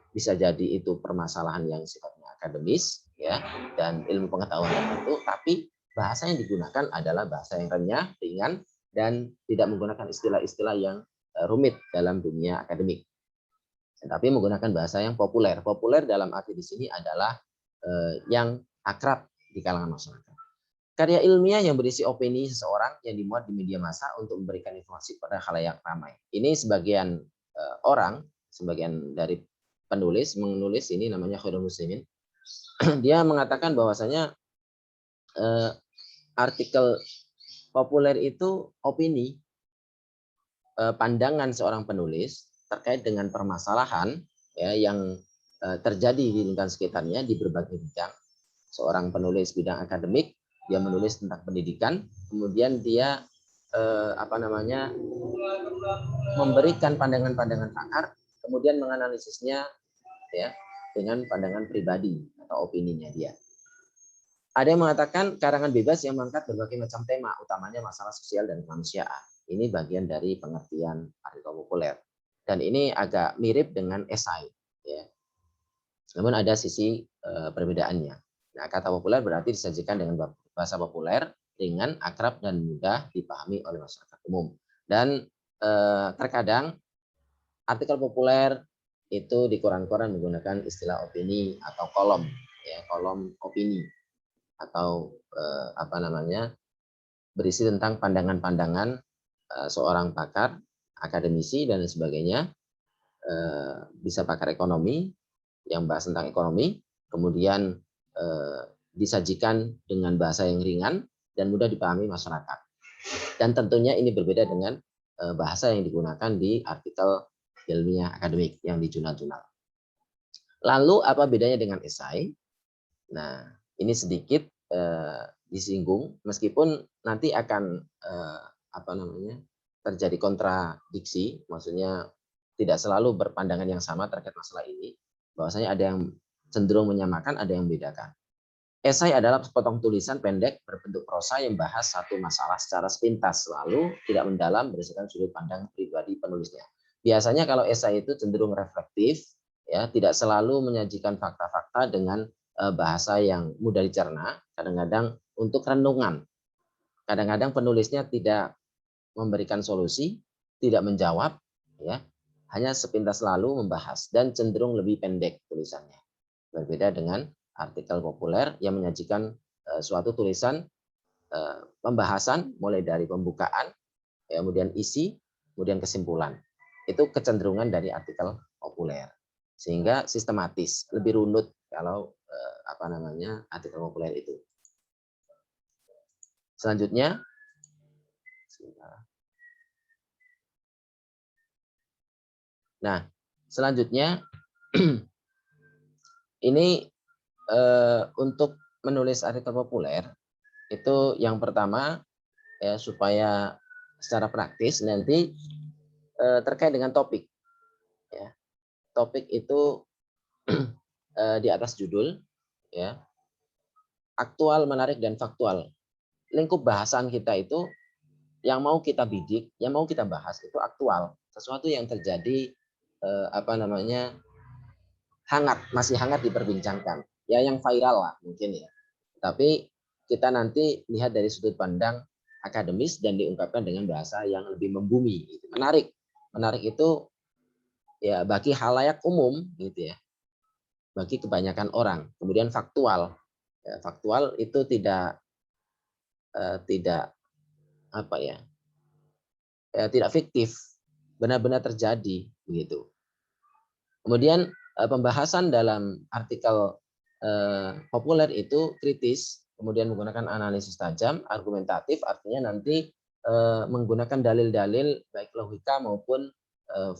bisa jadi itu permasalahan yang sifatnya akademis ya dan ilmu pengetahuan tertentu, tapi bahasa yang digunakan adalah bahasa yang renyah, ringan, dan tidak menggunakan istilah-istilah yang rumit dalam dunia akademik. Tapi menggunakan bahasa yang populer. Populer dalam arti di sini adalah yang akrab di kalangan masyarakat. Karya ilmiah yang berisi opini seseorang yang dimuat di media massa untuk memberikan informasi pada khalayak ramai. Ini sebagian orang, sebagian dari penulis menulis ini namanya Khairul Muslimin. Dia mengatakan bahwasanya artikel populer itu opini, pandangan seorang penulis terkait dengan permasalahan ya yang terjadi di lingkungan sekitarnya di berbagai bidang. Seorang penulis bidang akademik, dia menulis tentang pendidikan, kemudian dia memberikan pandangan-pandangan pakar, kemudian menganalisisnya ya dengan pandangan pribadi atau opininya dia. Ada yang mengatakan karangan bebas yang mengangkat berbagai macam tema, utamanya masalah sosial dan kemanusiaan. Ini bagian dari pengertian artikel populer. Dan ini agak mirip dengan esai, ya. Namun ada sisi perbedaannya. Nah, kata populer berarti disajikan dengan bahasa populer, ringan, akrab, dan mudah dipahami oleh masyarakat umum. Dan terkadang artikel populer itu di koran-koran menggunakan istilah opini atau kolom, ya, kolom opini atau berisi tentang pandangan-pandangan seorang pakar, akademisi dan sebagainya. Bisa pakar ekonomi yang bahas tentang ekonomi, kemudian disajikan dengan bahasa yang ringan dan mudah dipahami masyarakat. Dan tentunya ini berbeda dengan bahasa yang digunakan di artikel ilmiah akademik yang di jurnal-jurnal. Lalu apa bedanya dengan esai? Nah, ini sedikit disinggung, meskipun nanti akan terjadi kontradiksi, maksudnya tidak selalu berpandangan yang sama terkait masalah ini, bahwasanya ada yang cenderung menyamakan, ada yang membedakan. Esai adalah sepotong tulisan pendek berbentuk prosa yang membahas satu masalah secara sepintas, lalu tidak mendalam berdasarkan sudut pandang pribadi penulisnya. Biasanya kalau esai itu cenderung reflektif, ya, tidak selalu menyajikan fakta-fakta dengan bahasa yang mudah dicerna. Kadang-kadang untuk renungan, kadang-kadang penulisnya tidak memberikan solusi, tidak menjawab, ya, hanya sepintas lalu membahas dan cenderung lebih pendek tulisannya. Berbeda dengan artikel populer yang menyajikan suatu tulisan pembahasan mulai dari pembukaan, kemudian isi, kemudian kesimpulan. Itu kecenderungan dari artikel populer. Sehingga sistematis, lebih runut kalau artikel populer itu. Selanjutnya, nah selanjutnya ini untuk menulis artikel populer itu yang pertama ya, supaya secara praktis nanti terkait dengan topik ya. Topik itu di atas judul ya, aktual, menarik, dan faktual. Lingkup bahasan kita itu yang mau kita bidik, yang mau kita bahas itu aktual, sesuatu yang terjadi hangat, masih hangat diperbincangkan ya, yang viral lah mungkin ya. Tapi kita nanti lihat dari sudut pandang akademis dan diungkapkan dengan bahasa yang lebih membumi, menarik. Menarik itu ya bagi halayak umum gitu ya, bagi kebanyakan orang. Kemudian faktual, ya, faktual itu tidak tidak fiktif, benar-benar terjadi begitu. Kemudian pembahasan dalam artikel populer itu kritis, kemudian menggunakan analisis tajam, argumentatif, artinya nanti menggunakan dalil-dalil baik logika maupun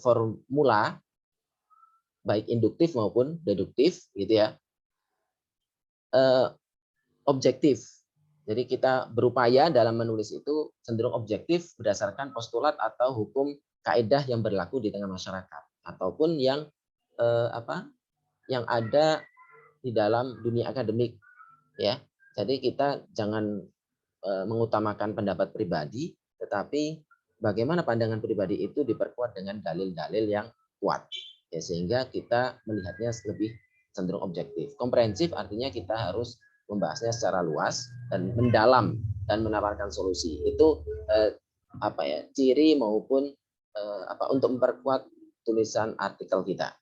formula, baik induktif maupun deduktif, gitu ya. Objektif. Jadi kita berupaya dalam menulis itu cenderung objektif berdasarkan postulat atau hukum kaidah yang berlaku di tengah masyarakat ataupun yang yang ada di dalam dunia akademik ya. Jadi kita jangan mengutamakan pendapat pribadi, tetapi bagaimana pandangan pribadi itu diperkuat dengan dalil-dalil yang kuat ya, sehingga kita melihatnya lebih cenderung objektif. Komprehensif artinya kita harus membahasnya secara luas dan mendalam dan menawarkan solusi. Itu ciri maupun untuk memperkuat tulisan artikel kita.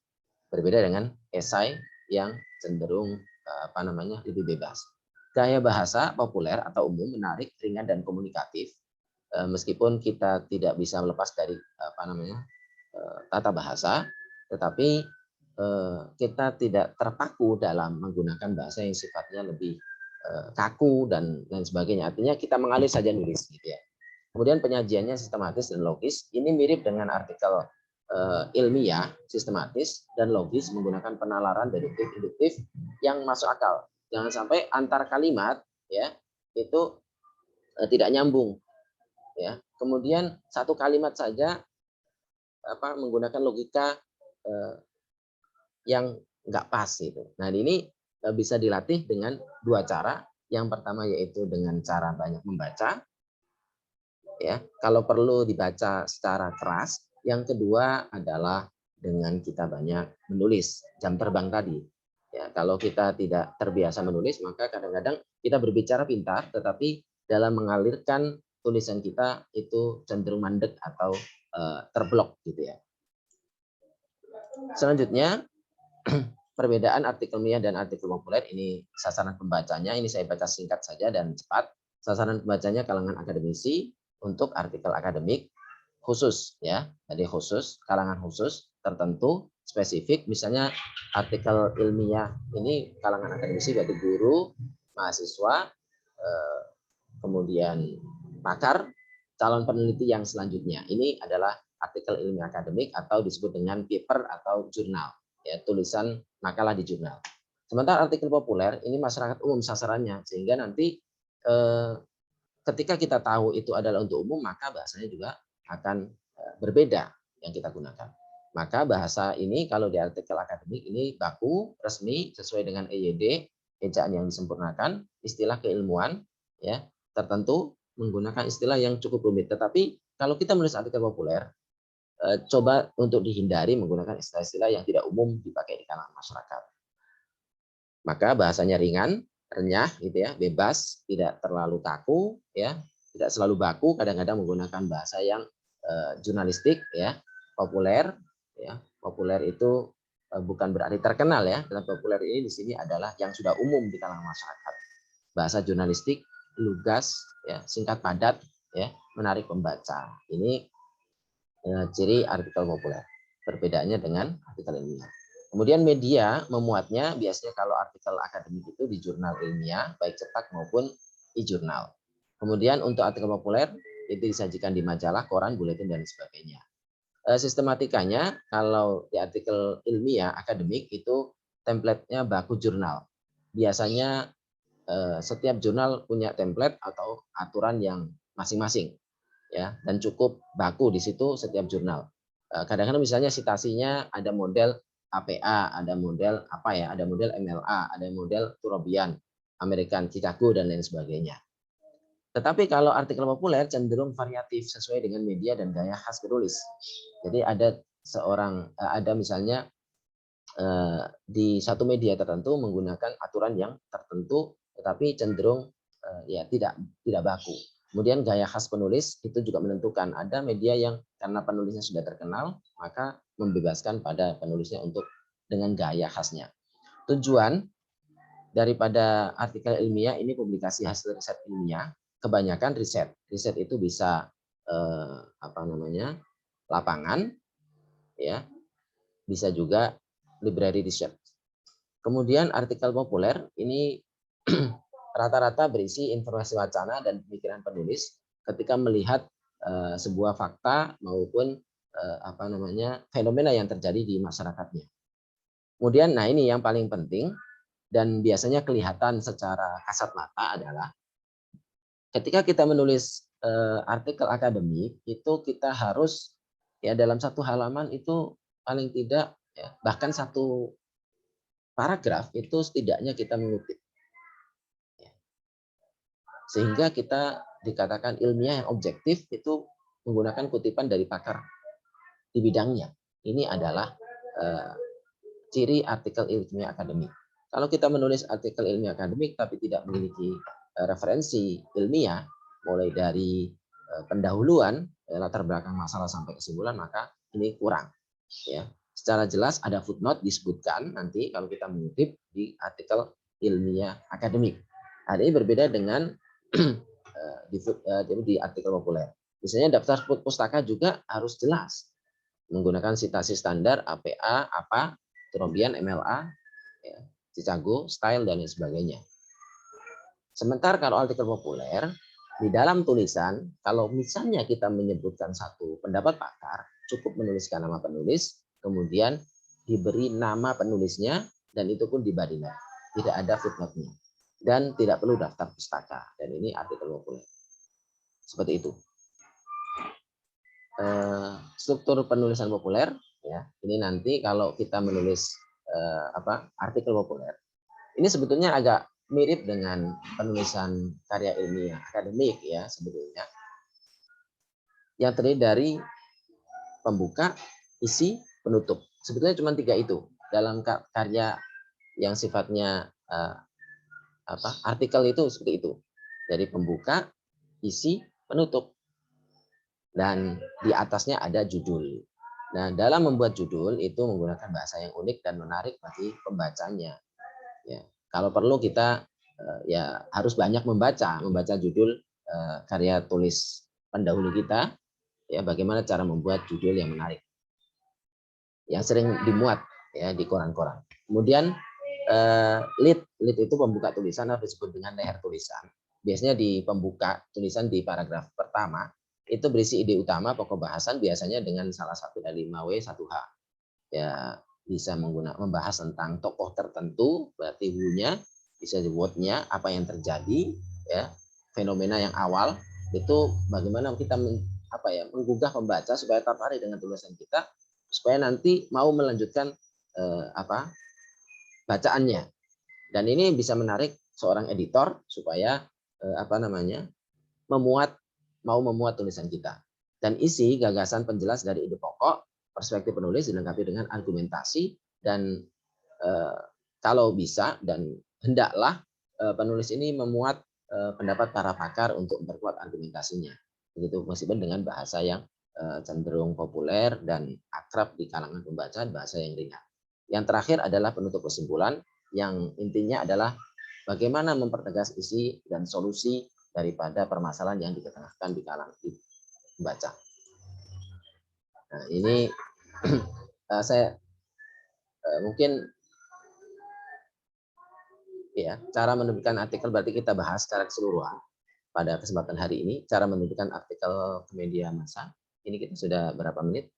Berbeda dengan esai yang cenderung lebih bebas. Gaya bahasa populer atau umum, menarik, ringan, dan komunikatif. Meskipun kita tidak bisa melepas dari tata bahasa, tetapi kita tidak terpaku dalam menggunakan bahasa yang sifatnya lebih kaku dan lain sebagainya. Artinya kita mengalir saja nulis gitu ya. Kemudian penyajiannya sistematis dan logis. Ini mirip dengan artikel ilmiah, sistematis dan logis, menggunakan penalaran deduktif, induktif yang masuk akal. Jangan sampai antar kalimat ya itu tidak nyambung ya. Kemudian satu kalimat saja menggunakan logika yang nggak pas itu. Nah, ini bisa dilatih dengan dua cara. Yang pertama yaitu dengan cara banyak membaca ya. Kalau perlu dibaca secara keras. Yang kedua adalah dengan kita banyak menulis, jam terbang tadi. Ya, kalau kita tidak terbiasa menulis, maka kadang-kadang kita berbicara pintar, tetapi dalam mengalirkan tulisan kita itu cenderung mandek atau terblok gitu ya. Selanjutnya, perbedaan artikel ilmiah dan artikel populer, ini sasaran pembacanya, ini saya baca singkat saja dan cepat. Sasaran pembacanya kalangan akademisi untuk artikel akademik khusus ya, jadi khusus, kalangan khusus tertentu spesifik, misalnya artikel ilmiah ini kalangan akademisi berarti guru, mahasiswa, kemudian pakar, calon peneliti yang selanjutnya. Ini adalah artikel ilmiah akademik atau disebut dengan paper atau jurnal, ya, tulisan makalah di jurnal. Sementara artikel populer ini masyarakat umum sasarannya, sehingga nanti ketika kita tahu itu adalah untuk umum, maka bahasanya juga akan berbeda yang kita gunakan. Maka bahasa ini kalau di artikel akademik ini baku, resmi, sesuai dengan EYD, ejaan yang disempurnakan, istilah keilmuan ya tertentu menggunakan istilah yang cukup rumit. Tetapi kalau kita menulis artikel populer, coba untuk dihindari menggunakan istilah-istilah yang tidak umum dipakai di kalangan masyarakat. Maka bahasanya ringan, renyah gitu ya, bebas, tidak terlalu kaku ya, tidak selalu baku, kadang-kadang menggunakan bahasa yang jurnalistik ya, populer ya. Populer itu bukan berarti terkenal ya, dan populer ini di sini adalah yang sudah umum di kalangan masyarakat. Bahasa jurnalistik, lugas ya, singkat padat ya, menarik pembaca. Ini ciri artikel populer. Perbedaannya dengan artikel ilmiah. Kemudian media memuatnya biasanya kalau artikel akademik itu di jurnal ilmiah, baik cetak maupun e-jurnal. Kemudian untuk artikel populer itu disajikan di majalah, koran, buletin, dan sebagainya. Sistematikanya kalau di artikel ilmiah akademik itu template-nya baku jurnal. Biasanya setiap jurnal punya template atau aturan yang masing-masing, ya, dan cukup baku di situ setiap jurnal. Kadang-kadang misalnya citasinya ada model APA, ada model apa ya, ada model MLA, ada model Turobian, American Chicago, dan lain sebagainya. Tetapi kalau artikel populer cenderung variatif sesuai dengan media dan gaya khas penulis. Jadi ada misalnya di satu media tertentu menggunakan aturan yang tertentu, tetapi cenderung ya tidak baku. Kemudian gaya khas penulis itu juga menentukan. Ada media yang karena penulisnya sudah terkenal, maka membebaskan pada penulisnya untuk dengan gaya khasnya. Tujuan daripada artikel ilmiah ini publikasi hasil riset ilmiah, kebanyakan riset. Riset itu bisa lapangan, ya, bisa juga library research. Kemudian artikel populer ini rata-rata berisi informasi wacana dan pemikiran penulis ketika melihat sebuah fakta maupun fenomena yang terjadi di masyarakatnya. Kemudian, nah ini yang paling penting dan biasanya kelihatan secara kasat mata adalah ketika kita menulis artikel akademik itu kita harus ya dalam satu halaman itu paling tidak ya, bahkan satu paragraf itu setidaknya kita mengutip. Sehingga kita dikatakan ilmiah yang objektif itu menggunakan kutipan dari pakar di bidangnya. Ini adalah ciri artikel ilmiah akademik. Kalau kita menulis artikel ilmiah akademik tapi tidak memiliki referensi ilmiah, mulai dari pendahuluan, latar belakang masalah sampai kesimpulan, maka ini kurang. Ya. Secara jelas ada footnote disebutkan nanti kalau kita mengutip di artikel ilmiah akademik. Nah, ini berbeda dengan di artikel populer. Misalnya daftar pustaka juga harus jelas menggunakan citasi standar APA, apa, Turobian, MLA, ya, Chicago, style, dan lain sebagainya. Sementara kalau artikel populer, di dalam tulisan, kalau misalnya kita menyebutkan satu pendapat pakar, cukup menuliskan nama penulis, kemudian diberi nama penulisnya, dan itu pun di body note. Tidak ada footnote-nya. Dan tidak perlu daftar pustaka. Dan ini artikel populer. Seperti itu. Struktur penulisan populer, ya, ini nanti kalau kita menulis artikel populer, ini sebetulnya agak mirip dengan penulisan karya ilmiah akademik ya sebetulnya, yang terdiri dari pembuka, isi, penutup. Sebetulnya cuma 3 itu dalam karya yang sifatnya artikel itu seperti itu. Dari pembuka, isi, penutup. Dan di atasnya ada judul. Nah, dalam membuat judul itu menggunakan bahasa yang unik dan menarik bagi pembacanya. Ya, kalau perlu kita ya harus banyak membaca judul karya tulis pendahulu kita. Ya, bagaimana cara membuat judul yang menarik, yang sering dimuat ya di koran-koran. Kemudian lead itu pembuka tulisan atau disebut dengan leher tulisan. Biasanya di pembuka tulisan di paragraf pertama itu berisi ide utama pokok bahasan biasanya dengan salah satu dari 5W 1H. Ya, bisa membahas tentang tokoh tertentu, berarti who-nya, bisa di word-nya, apa yang terjadi, ya, fenomena yang awal itu bagaimana kita menggugah pembaca supaya tertarik dengan tulisan kita, supaya nanti mau melanjutkan bacaannya. Dan ini bisa menarik seorang editor supaya mau memuat tulisan kita. Dan isi gagasan penjelas dari ide pokok, perspektif penulis dilengkapi dengan argumentasi dan kalau bisa dan hendaklah penulis ini memuat pendapat para pakar untuk memperkuat argumentasinya. Begitu, meskipun dengan bahasa yang cenderung populer dan akrab di kalangan pembaca, bahasa yang ringan. Yang terakhir adalah penutup kesimpulan yang intinya adalah bagaimana mempertegas isi dan solusi daripada permasalahan yang diketengahkan di kalangan pembaca. Nah, ini saya mungkin ya cara menerbitkan artikel berarti kita bahas secara keseluruhan pada kesempatan hari ini. Cara menerbitkan artikel ke media massa. Ini kita sudah berapa menit?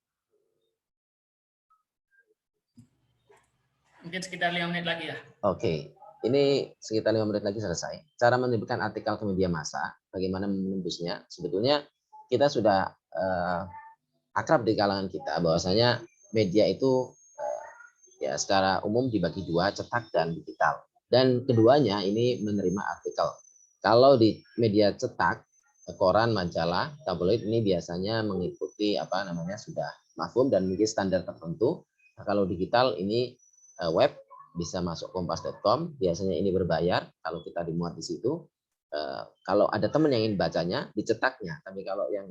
Mungkin sekitar 5 menit lagi ya. Oke, ini sekitar 5 menit lagi selesai. Cara menerbitkan artikel ke media massa, bagaimana menembusnya? Sebetulnya kita sudah akrab di kalangan kita bahwasanya media itu ya secara umum dibagi dua, cetak dan digital. Dan keduanya ini menerima artikel. Kalau di media cetak, koran, majalah, tabloid ini biasanya mengikuti sudah mafhum dan memiliki standar tertentu. Nah, kalau digital ini web bisa masuk kompas.com, biasanya ini berbayar kalau kita dimuat di situ. Kalau ada teman yang ingin bacanya, dicetaknya. Tapi kalau yang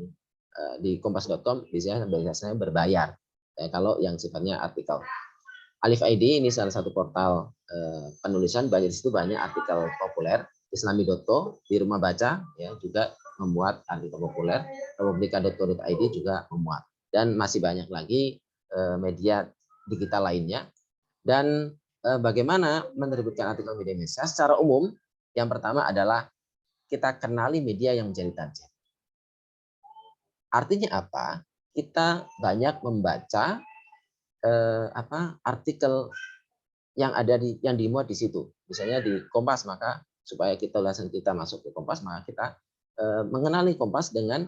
di kompas.com biasanya berbayar. Kalau yang sifatnya artikel. Alif ID ini salah satu portal penulisan, banyak di situ banyak artikel populer. Islami.co di rumah baca ya juga memuat artikel populer. Republika.co.id juga memuat. Dan masih banyak lagi media digital lainnya. Dan bagaimana menerbitkan artikel media massa secara umum? Yang pertama adalah kita kenali media yang menjadi target. Artinya apa? Kita banyak membaca artikel yang ada yang dimuat di situ. Misalnya di Kompas, maka supaya ulasan kita masuk ke Kompas, maka kita mengenali Kompas dengan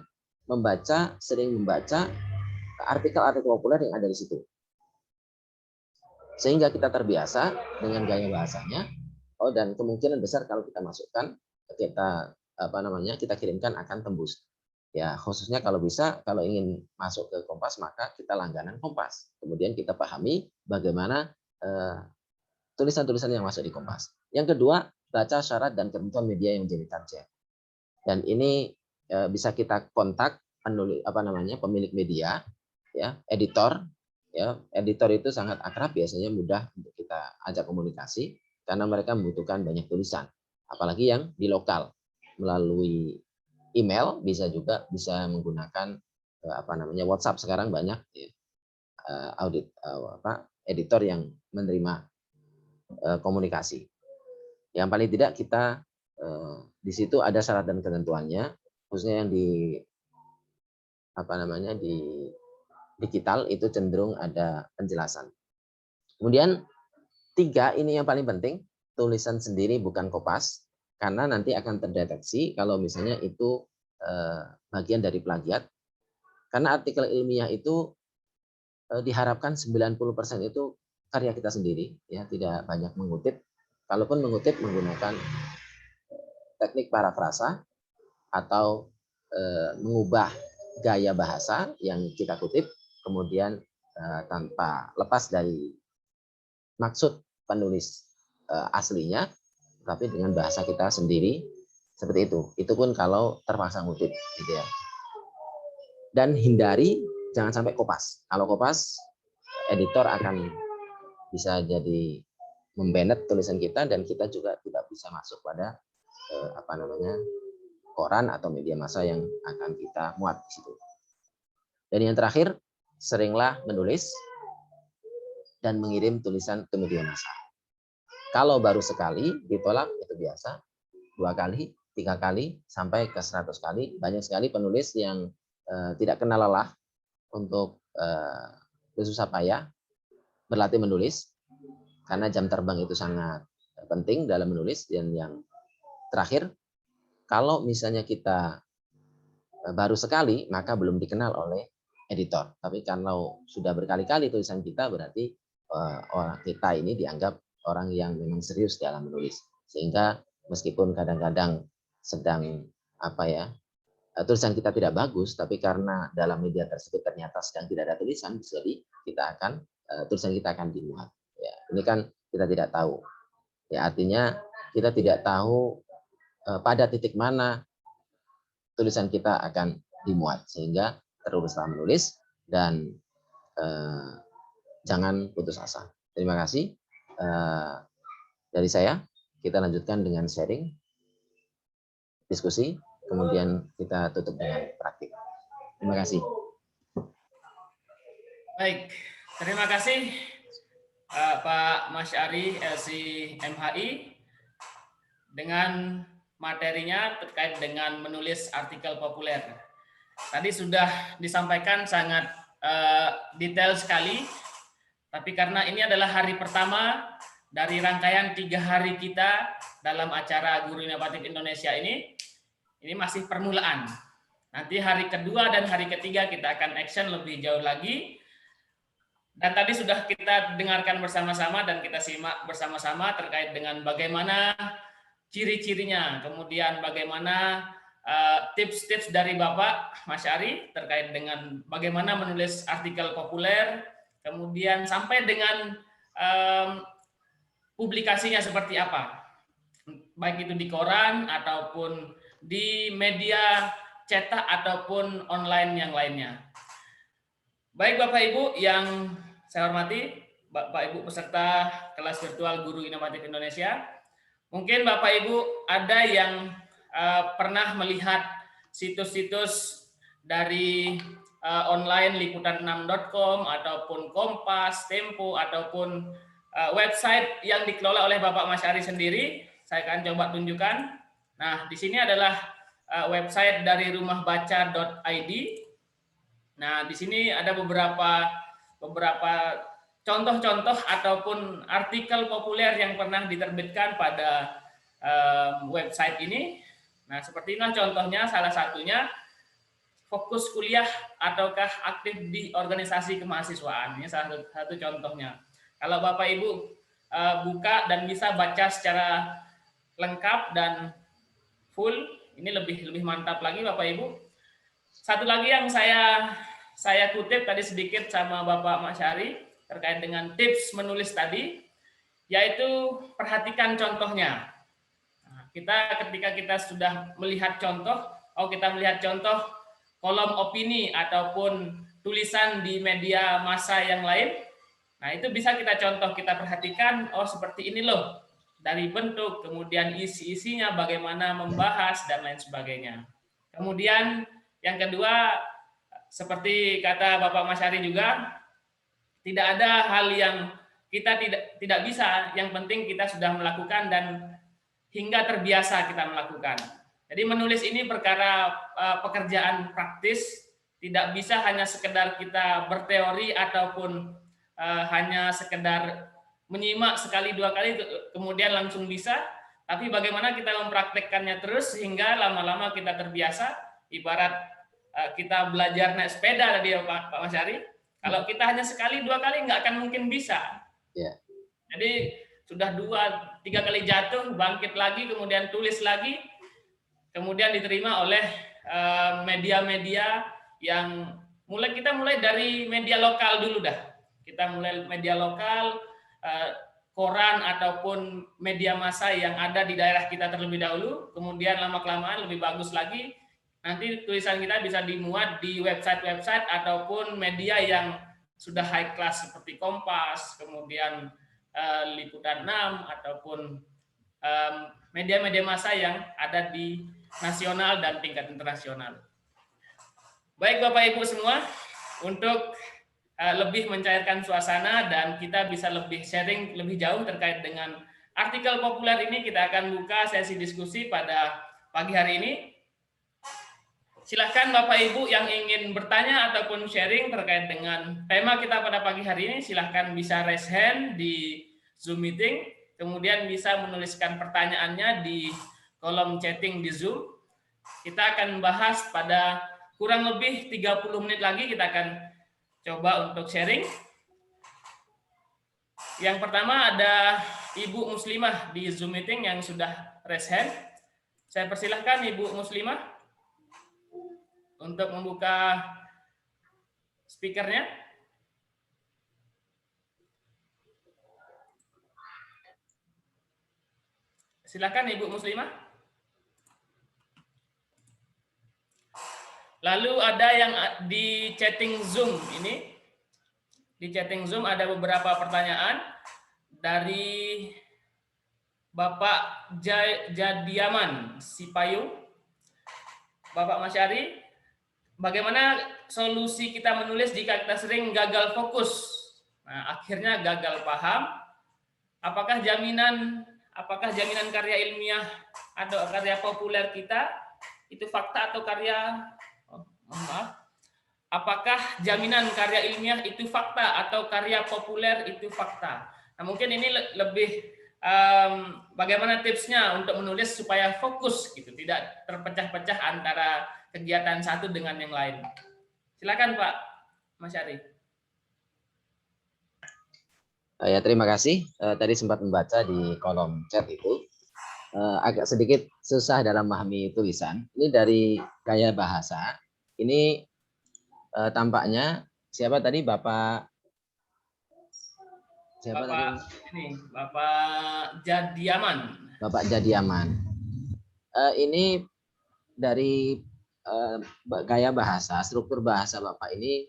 sering membaca artikel-artikel populer yang ada di situ. Sehingga kita terbiasa dengan gaya bahasanya. Dan kemungkinan besar kalau kita masukkan, kita kirimkan akan tembus. Ya, khususnya kalau bisa, kalau ingin masuk ke Kompas, maka kita langganan Kompas. Kemudian kita pahami bagaimana tulisan-tulisan yang masuk di Kompas. Yang kedua, baca syarat dan ketentuan media yang menjadi target. Dan ini bisa kita kontak pemilik media, ya, editor. Ya, editor itu sangat akrab, biasanya mudah untuk kita ajak komunikasi karena mereka membutuhkan banyak tulisan, apalagi yang di lokal. Melalui email bisa menggunakan WhatsApp, sekarang banyak ya, editor yang menerima komunikasi. Yang paling tidak kita di situ ada syarat dan ketentuannya, khususnya yang di digital itu cenderung ada penjelasan. Kemudian 3, ini yang paling penting, tulisan sendiri bukan kopas, karena nanti akan terdeteksi kalau misalnya itu bagian dari plagiat. Karena artikel ilmiah itu diharapkan 90% itu karya kita sendiri, ya, tidak banyak mengutip. Kalaupun mengutip menggunakan teknik parafrasa atau mengubah gaya bahasa yang kita kutip, kemudian tanpa lepas dari maksud penulis aslinya, tapi dengan bahasa kita sendiri, seperti itu. Itu pun kalau terpaksa ngutip, gitu ya. Dan hindari jangan sampai kopas. Kalau kopas, editor akan bisa jadi membanet tulisan kita, dan kita juga tidak bisa masuk pada koran atau media massa yang akan kita muat di situ. Dan yang terakhir, seringlah menulis dan mengirim tulisan ke media massa. Kalau baru sekali ditolak itu biasa, 2 kali, 3 kali, sampai ke 100 kali. Banyak sekali penulis yang tidak kenal lelah untuk bersusah payah berlatih menulis, karena jam terbang itu sangat penting dalam menulis. Dan yang terakhir, kalau misalnya kita baru sekali, maka belum dikenal oleh editor. Tapi kalau sudah berkali-kali tulisan kita, berarti orang kita ini dianggap orang yang memang serius dalam menulis. Sehingga meskipun kadang-kadang sedang tulisan kita tidak bagus, tapi karena dalam media tersebut ternyata sedang tidak ada tulisan, jadi tulisan kita akan dimuat. Ya, ini kan kita tidak tahu. Ya, artinya kita tidak tahu pada titik mana tulisan kita akan dimuat, sehingga teruslah menulis dan jangan putus asa. Terima kasih dari saya. Kita lanjutkan dengan sharing, diskusi, kemudian kita tutup dengan praktik. Terima kasih. Baik, terima kasih Bapak Masyari LC-MHI dengan materinya terkait dengan menulis artikel populer. Tadi sudah disampaikan sangat detail sekali, tapi karena ini adalah hari pertama dari rangkaian 3 hari kita dalam acara Guru Inovatif Indonesia ini masih permulaan. Nanti hari kedua dan hari ketiga kita akan action lebih jauh lagi. Dan tadi sudah kita dengarkan bersama-sama dan kita simak bersama-sama terkait dengan bagaimana ciri-cirinya, kemudian bagaimana tips-tips dari Bapak Masyari terkait dengan bagaimana menulis artikel populer, kemudian sampai dengan publikasinya seperti apa, baik itu di koran ataupun di media cetak ataupun online yang lainnya. Baik Bapak Ibu yang saya hormati, Bapak Ibu peserta kelas virtual Guru Inovatif Indonesia, mungkin Bapak Ibu ada yang pernah melihat situs-situs dari online liputan6.com ataupun Kompas, Tempo ataupun website yang dikelola oleh Bapak Masyari sendiri. Saya akan coba tunjukkan. Nah, di sini adalah website dari rumahbaca.id. Nah, di sini ada beberapa contoh-contoh ataupun artikel populer yang pernah diterbitkan pada website ini. Nah, seperti inilah contohnya, salah satunya fokus kuliah ataukah aktif di organisasi kemahasiswaan. Ini salah satu contohnya. Kalau Bapak Ibu buka dan bisa baca secara lengkap dan full, ini lebih mantap lagi Bapak Ibu. Satu lagi yang saya kutip tadi sedikit sama Bapak Masyari terkait dengan tips menulis tadi, yaitu perhatikan contohnya. Nah, ketika kita sudah melihat contoh, kita melihat contoh kolom opini ataupun tulisan di media massa yang lain, nah itu bisa kita contoh, kita perhatikan, seperti ini loh, dari bentuk, kemudian isi-isinya, bagaimana membahas, dan lain sebagainya. Kemudian yang kedua, seperti kata Bapak Masyari juga, tidak ada hal yang kita tidak bisa, yang penting kita sudah melakukan dan hingga terbiasa kita melakukan. Jadi menulis ini perkara pekerjaan praktis, tidak bisa hanya sekedar kita berteori ataupun hanya sekedar menyimak sekali dua kali kemudian langsung bisa, tapi bagaimana kita mempraktekkannya terus sehingga lama-lama kita terbiasa. Ibarat kita belajar naik sepeda tadi ya Pak Masyari, kalau kita hanya sekali dua kali nggak akan mungkin bisa. Yeah. Jadi sudah 2-3 kali jatuh, bangkit lagi, kemudian tulis lagi, kemudian diterima oleh media-media yang kita mulai dari media lokal dulu dah. Kita mulai media lokal, koran ataupun media massa yang ada di daerah kita terlebih dahulu, kemudian lama-kelamaan lebih bagus lagi, nanti tulisan kita bisa dimuat di website-website ataupun media yang sudah high class seperti Kompas, kemudian Liputan 6 ataupun media-media massa yang ada di nasional dan tingkat internasional. Baik Bapak Ibu semua, untuk lebih mencairkan suasana dan kita bisa lebih sharing lebih jauh terkait dengan artikel populer ini, kita akan buka sesi diskusi pada pagi hari ini. Silakan Bapak Ibu yang ingin bertanya ataupun sharing terkait dengan tema kita pada pagi hari ini, silakan bisa raise hand di Zoom meeting, kemudian bisa menuliskan pertanyaannya di kolom chatting di Zoom. Kita akan bahas pada kurang lebih 30 menit lagi, kita akan coba untuk sharing. Yang pertama ada Ibu Muslimah di Zoom meeting yang sudah raise hand. Saya persilahkan Ibu Muslimah untuk membuka speakernya. Silakan Ibu Muslimah. Lalu ada yang di chatting Zoom ini. Di chatting Zoom ada beberapa pertanyaan dari Bapak Jadiaman Sipayung. Bapak Masyari, bagaimana solusi kita menulis jika kita sering gagal fokus? Nah, akhirnya gagal paham apakah jaminan karya ilmiah atau karya populer kita itu fakta atau karya, maaf, apakah jaminan karya ilmiah itu fakta atau karya populer itu fakta? Nah, mungkin ini lebih bagaimana tipsnya untuk menulis supaya fokus gitu, tidak terpecah-pecah antara kegiatan satu dengan yang lain. Silakan Pak Mas Syarif. Ya, terima kasih. Tadi sempat membaca di kolom chat itu. Agak sedikit susah dalam memahami tulisan. Ini dari gaya bahasa. Ini tampaknya siapa tadi Bapak? Siapa Bapak tadi? ini Bapak Jadiaman. Bapak Jadiaman. Ini dari gaya bahasa, struktur bahasa Bapak ini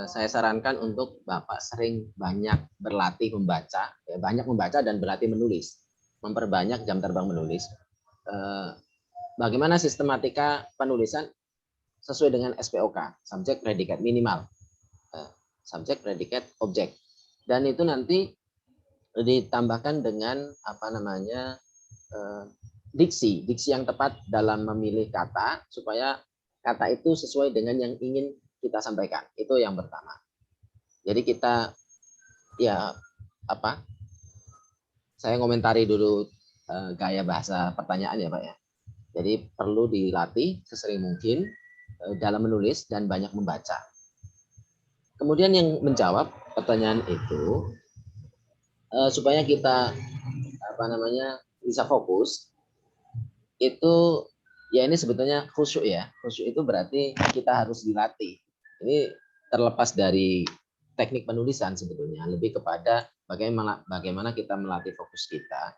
saya sarankan untuk Bapak sering banyak berlatih membaca, ya, banyak membaca dan berlatih menulis, memperbanyak jam terbang menulis. Bagaimana sistematika penulisan sesuai dengan SPOK, subjek, predikat, minimal, subjek, predikat, objek, dan itu nanti ditambahkan dengan apa namanya diksi yang tepat dalam memilih kata supaya kata itu sesuai dengan yang ingin kita sampaikan. Itu yang pertama. Jadi kita ya apa? Saya ngomentari dulu gaya bahasa pertanyaan ya Pak ya. Jadi perlu dilatih sesering mungkin dalam menulis dan banyak membaca. Kemudian yang menjawab pertanyaan itu supaya kita apa namanya bisa fokus itu ya ini sebetulnya khusyuk ya. Khusyuk itu berarti kita harus dilatih. Ini terlepas dari teknik penulisan sebetulnya, lebih kepada bagaimana kita melatih fokus kita.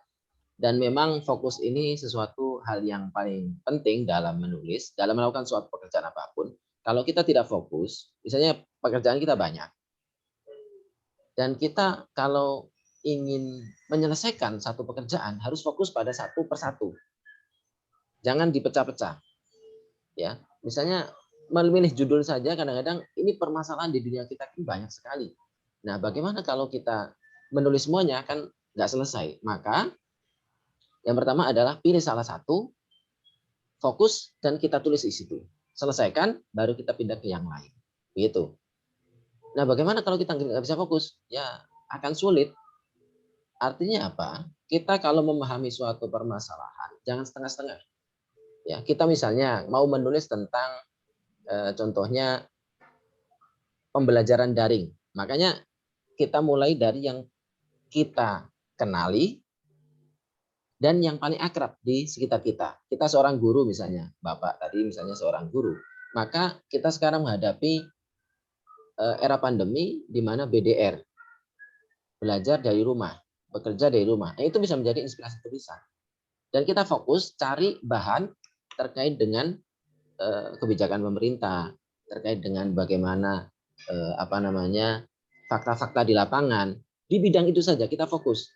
Dan memang fokus ini sesuatu hal yang paling penting dalam menulis, dalam melakukan suatu pekerjaan apapun. Kalau kita tidak fokus, misalnya pekerjaan kita banyak, dan kita kalau ingin menyelesaikan satu pekerjaan harus fokus pada satu persatu. Jangan dipecah-pecah. Ya, misalnya memilih judul saja kadang-kadang ini permasalahan di dunia kita kan banyak sekali. Nah, bagaimana kalau kita menulis semuanya kan nggak selesai? Maka yang pertama adalah pilih salah satu, fokus dan kita tulis di situ. Selesaikan, baru kita pindah ke yang lain. Begitu. Nah, bagaimana kalau kita nggak bisa fokus? Ya, akan sulit. Artinya apa? Kita kalau memahami suatu permasalahan, jangan setengah-setengah. Ya, kita misalnya mau menulis tentang contohnya pembelajaran daring. Makanya kita mulai dari yang kita kenali dan yang paling akrab di sekitar kita. Kita seorang guru misalnya, Bapak tadi misalnya seorang guru. Maka kita sekarang menghadapi era pandemi di mana BDR, belajar dari rumah, bekerja dari rumah. Nah, itu bisa menjadi inspirasi tulisan. Dan kita fokus cari bahan terkait dengan kebijakan pemerintah, terkait dengan bagaimana apa namanya fakta-fakta di lapangan. Di bidang itu saja kita fokus.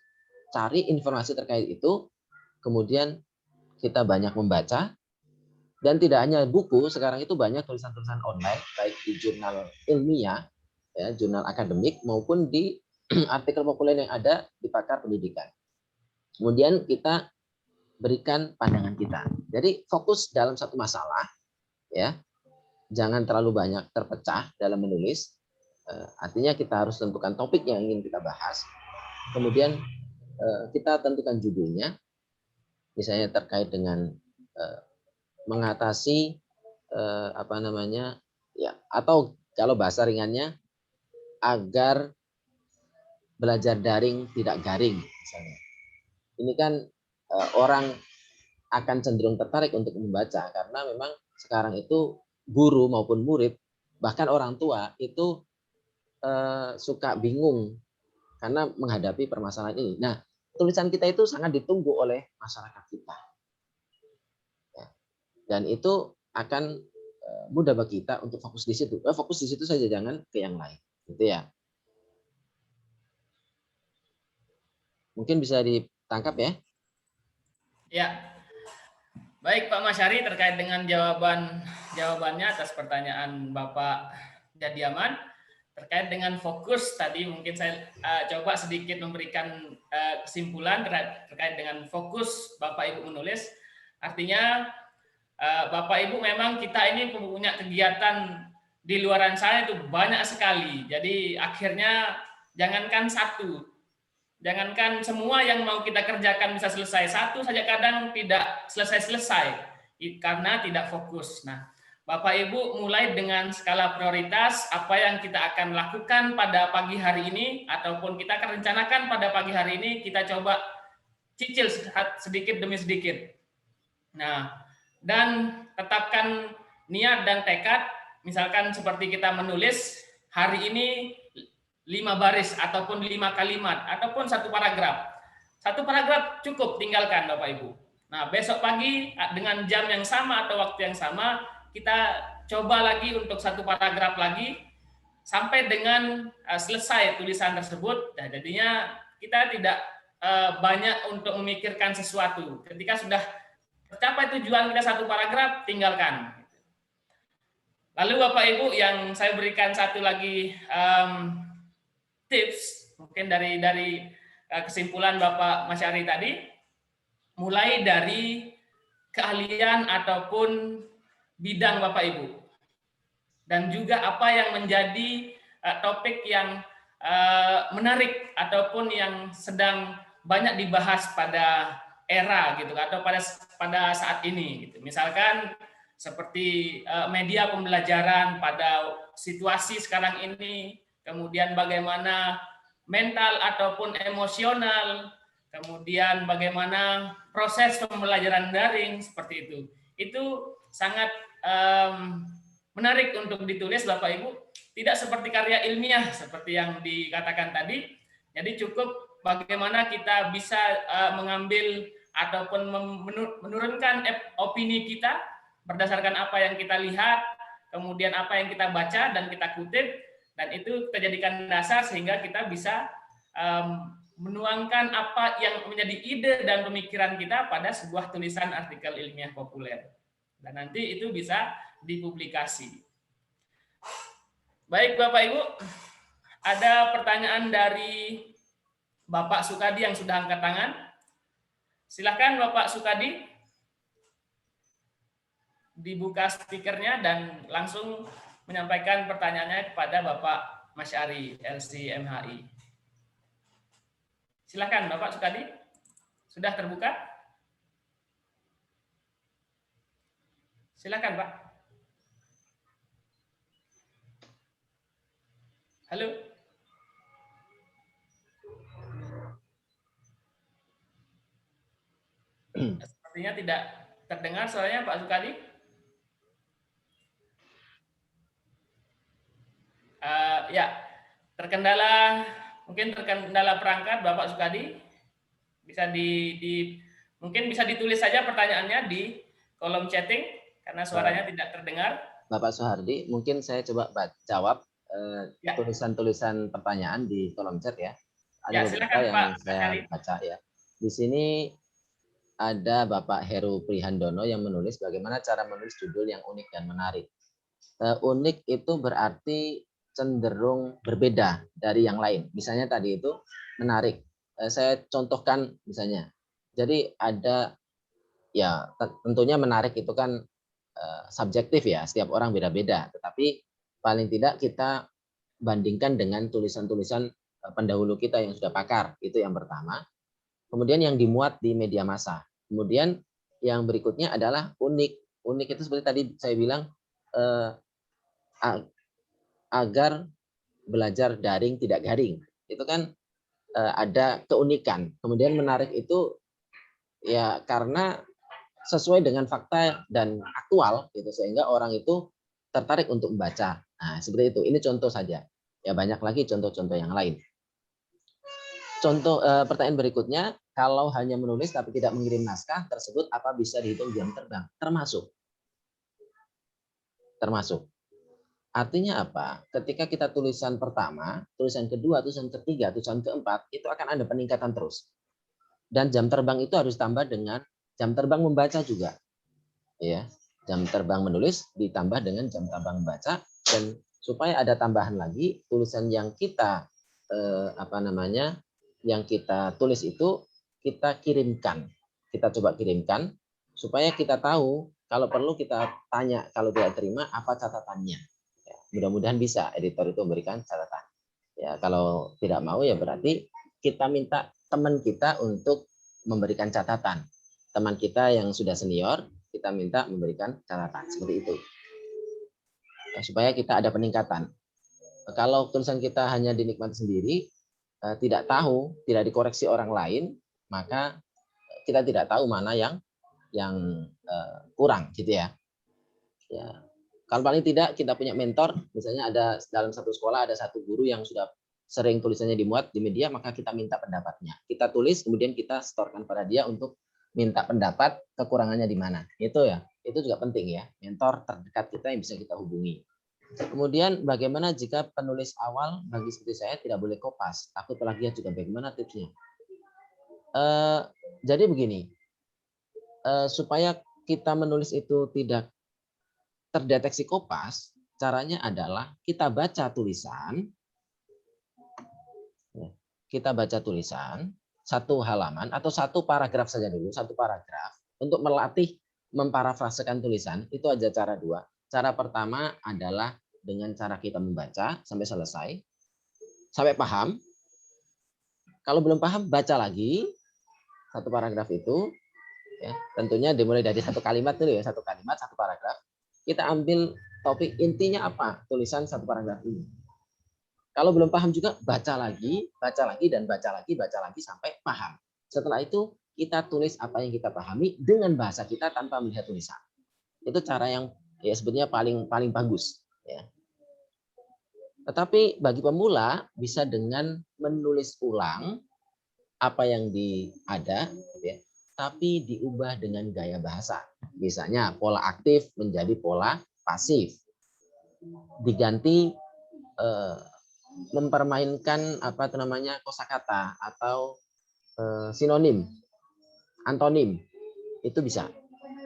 Cari informasi terkait itu, kemudian kita banyak membaca, dan tidak hanya buku, sekarang itu banyak tulisan-tulisan online, baik di jurnal ilmiah, ya, jurnal akademik, maupun di artikel populer yang ada di pakar pendidikan. Kemudian kita berikan pandangan kita. Jadi fokus dalam satu masalah, ya, jangan terlalu banyak terpecah dalam menulis. Artinya kita harus tentukan topik yang ingin kita bahas. Kemudian kita tentukan judulnya, misalnya terkait dengan mengatasi apa namanya ya, atau kalau bahasa ringannya agar belajar daring tidak garing misalnya. Ini kan orang akan cenderung tertarik untuk membaca karena memang sekarang itu guru maupun murid bahkan orang tua itu suka bingung karena menghadapi permasalahan ini. Nah, tulisan kita itu sangat ditunggu oleh masyarakat kita. Ya. Dan itu akan mudah bagi kita untuk fokus di situ. Fokus di situ saja, jangan ke yang lain. Gitu ya. Mungkin bisa ditangkap ya. Ya, baik Pak Masyari, terkait dengan jawabannya atas pertanyaan Bapak Jadiaman. terkait dengan fokus tadi mungkin saya coba sedikit memberikan kesimpulan terkait dengan fokus Bapak Ibu menulis. Artinya Bapak Ibu memang kita ini punya kegiatan di luaran sana itu banyak sekali. Jadi akhirnya jangankan satu, jangankan semua yang mau kita kerjakan bisa selesai, satu saja kadang tidak selesai-selesai karena tidak fokus. Nah, Bapak Ibu mulai dengan skala prioritas apa yang kita akan lakukan pada pagi hari ini ataupun kita akan rencanakan pada pagi hari ini, kita coba cicil sedikit demi sedikit. Nah, dan tetapkan niat dan tekad, misalkan seperti kita menulis hari ini 5 baris ataupun 5 kalimat ataupun 1 paragraf. 1 paragraf cukup, tinggalkan Bapak Ibu. Nah, besok pagi dengan jam yang sama atau waktu yang sama kita coba lagi untuk 1 paragraf lagi sampai dengan selesai tulisan tersebut. Nah, jadinya kita tidak banyak untuk memikirkan sesuatu. Ketika sudah tercapai tujuan kita 1 paragraf, tinggalkan. Lalu Bapak Ibu yang saya berikan satu lagi tips mungkin dari kesimpulan Bapak Mas Ari tadi, mulai dari keahlian ataupun bidang Bapak Ibu dan juga apa yang menjadi topik yang menarik ataupun yang sedang banyak dibahas pada era gitu atau pada saat ini gitu. Misalkan seperti media pembelajaran pada situasi sekarang ini, kemudian bagaimana mental ataupun emosional, kemudian bagaimana proses pembelajaran daring seperti itu. Itu sangat menarik untuk ditulis Bapak Ibu, tidak seperti karya ilmiah seperti yang dikatakan tadi. Jadi cukup bagaimana kita bisa mengambil ataupun menurunkan opini kita berdasarkan apa yang kita lihat, kemudian apa yang kita baca dan kita kutip, dan itu kita jadikan dasar sehingga kita bisa menuangkan apa yang menjadi ide dan pemikiran kita pada sebuah tulisan artikel ilmiah populer. Dan nanti itu bisa dipublikasi. Baik Bapak Ibu, ada pertanyaan dari Bapak Sukadi yang sudah angkat tangan. Silakan Bapak Sukadi, dibuka stikernya dan langsung menyampaikan pertanyaannya kepada Bapak Mas Ari, LC-MHI. Silakan Bapak Sukadi, sudah terbuka? Silakan Pak. Halo. Sepertinya tidak terdengar suaranya Pak Sukadi. Ya, mungkin terkendala perangkat Bapak Sukadi. Bisa mungkin bisa ditulis saja pertanyaannya di kolom chatting karena suaranya tidak terdengar. Bapak Soehardi, mungkin saya coba jawab tulisan-tulisan pertanyaan di kolom chat ya. Ada beberapa yang Pak, saya baca ya. Di sini ada Bapak Heru Prihandono yang menulis bagaimana cara menulis judul yang unik dan menarik. Unik itu berarti cenderung berbeda dari yang lain. Misalnya tadi itu menarik. Saya contohkan misalnya. Jadi ada ya tentunya menarik itu kan subjektif ya, setiap orang beda-beda. Tetapi paling tidak kita bandingkan dengan tulisan-tulisan pendahulu kita yang sudah pakar. Itu yang pertama. Kemudian yang dimuat di media massa. Kemudian yang berikutnya adalah unik. Unik itu seperti tadi saya bilang agar belajar daring tidak garing. Itu kan ada keunikan. Kemudian menarik itu ya karena sesuai dengan fakta dan aktual gitu sehingga orang itu tertarik untuk membaca. Nah, seperti itu. Ini contoh saja. Ya banyak lagi contoh-contoh yang lain. Contoh pertanyaan berikutnya, kalau hanya menulis tapi tidak mengirim naskah tersebut apa bisa dihitung jam terbang? Termasuk. Artinya apa? Ketika kita tulisan pertama, tulisan kedua, tulisan ketiga, tulisan keempat, itu akan ada peningkatan terus. Dan jam terbang itu harus tambah dengan jam terbang membaca juga. Ya, jam terbang menulis ditambah dengan jam terbang membaca dan supaya ada tambahan lagi tulisan yang kita yang kita tulis itu kita kirimkan. Kita coba kirimkan supaya kita tahu, kalau perlu kita tanya, kalau tidak terima apa catatannya. Ya, mudah-mudahan bisa editor itu memberikan catatan. Ya, kalau tidak mau ya berarti kita minta teman kita untuk memberikan catatan. Teman kita yang sudah senior, kita minta memberikan catatan seperti itu. Ya, supaya kita ada peningkatan. Kalau tulisan kita hanya dinikmati sendiri, tidak tahu, tidak dikoreksi orang lain, maka kita tidak tahu mana yang kurang, gitu ya. Ya, kalau paling tidak kita punya mentor, misalnya ada dalam satu sekolah ada satu guru yang sudah sering tulisannya dimuat di media, maka kita minta pendapatnya. Kita tulis, kemudian kita setorkan pada dia untuk minta pendapat kekurangannya di mana. Itu ya, itu juga penting ya. Mentor terdekat kita yang bisa kita hubungi. Kemudian bagaimana jika penulis awal bagi seperti saya tidak boleh kopas, takut plagiat juga, bagaimana tipsnya? Jadi begini, supaya kita menulis itu tidak terdeteksi kopas, caranya adalah kita baca tulisan satu halaman atau satu paragraf saja dulu, satu paragraf untuk melatih memparafrasekan tulisan. Itu aja cara dua. Cara pertama adalah dengan cara kita membaca sampai selesai, sampai paham. Kalau belum paham, baca lagi satu paragraf itu. Ya, tentunya dimulai dari satu kalimat dulu ya, satu kalimat, satu paragraf. Kita ambil topik intinya apa tulisan satu paragraf ini. Kalau belum paham juga, baca lagi, dan baca lagi sampai paham. Setelah itu kita tulis apa yang kita pahami dengan bahasa kita tanpa melihat tulisan. Itu cara yang ya sebetulnya paling bagus. Ya. Tetapi bagi pemula bisa dengan menulis ulang apa yang ada, ya, tapi diubah dengan gaya bahasa. Misalnya pola aktif menjadi pola pasif. Diganti mempermainkan kosakata atau sinonim, antonim, itu bisa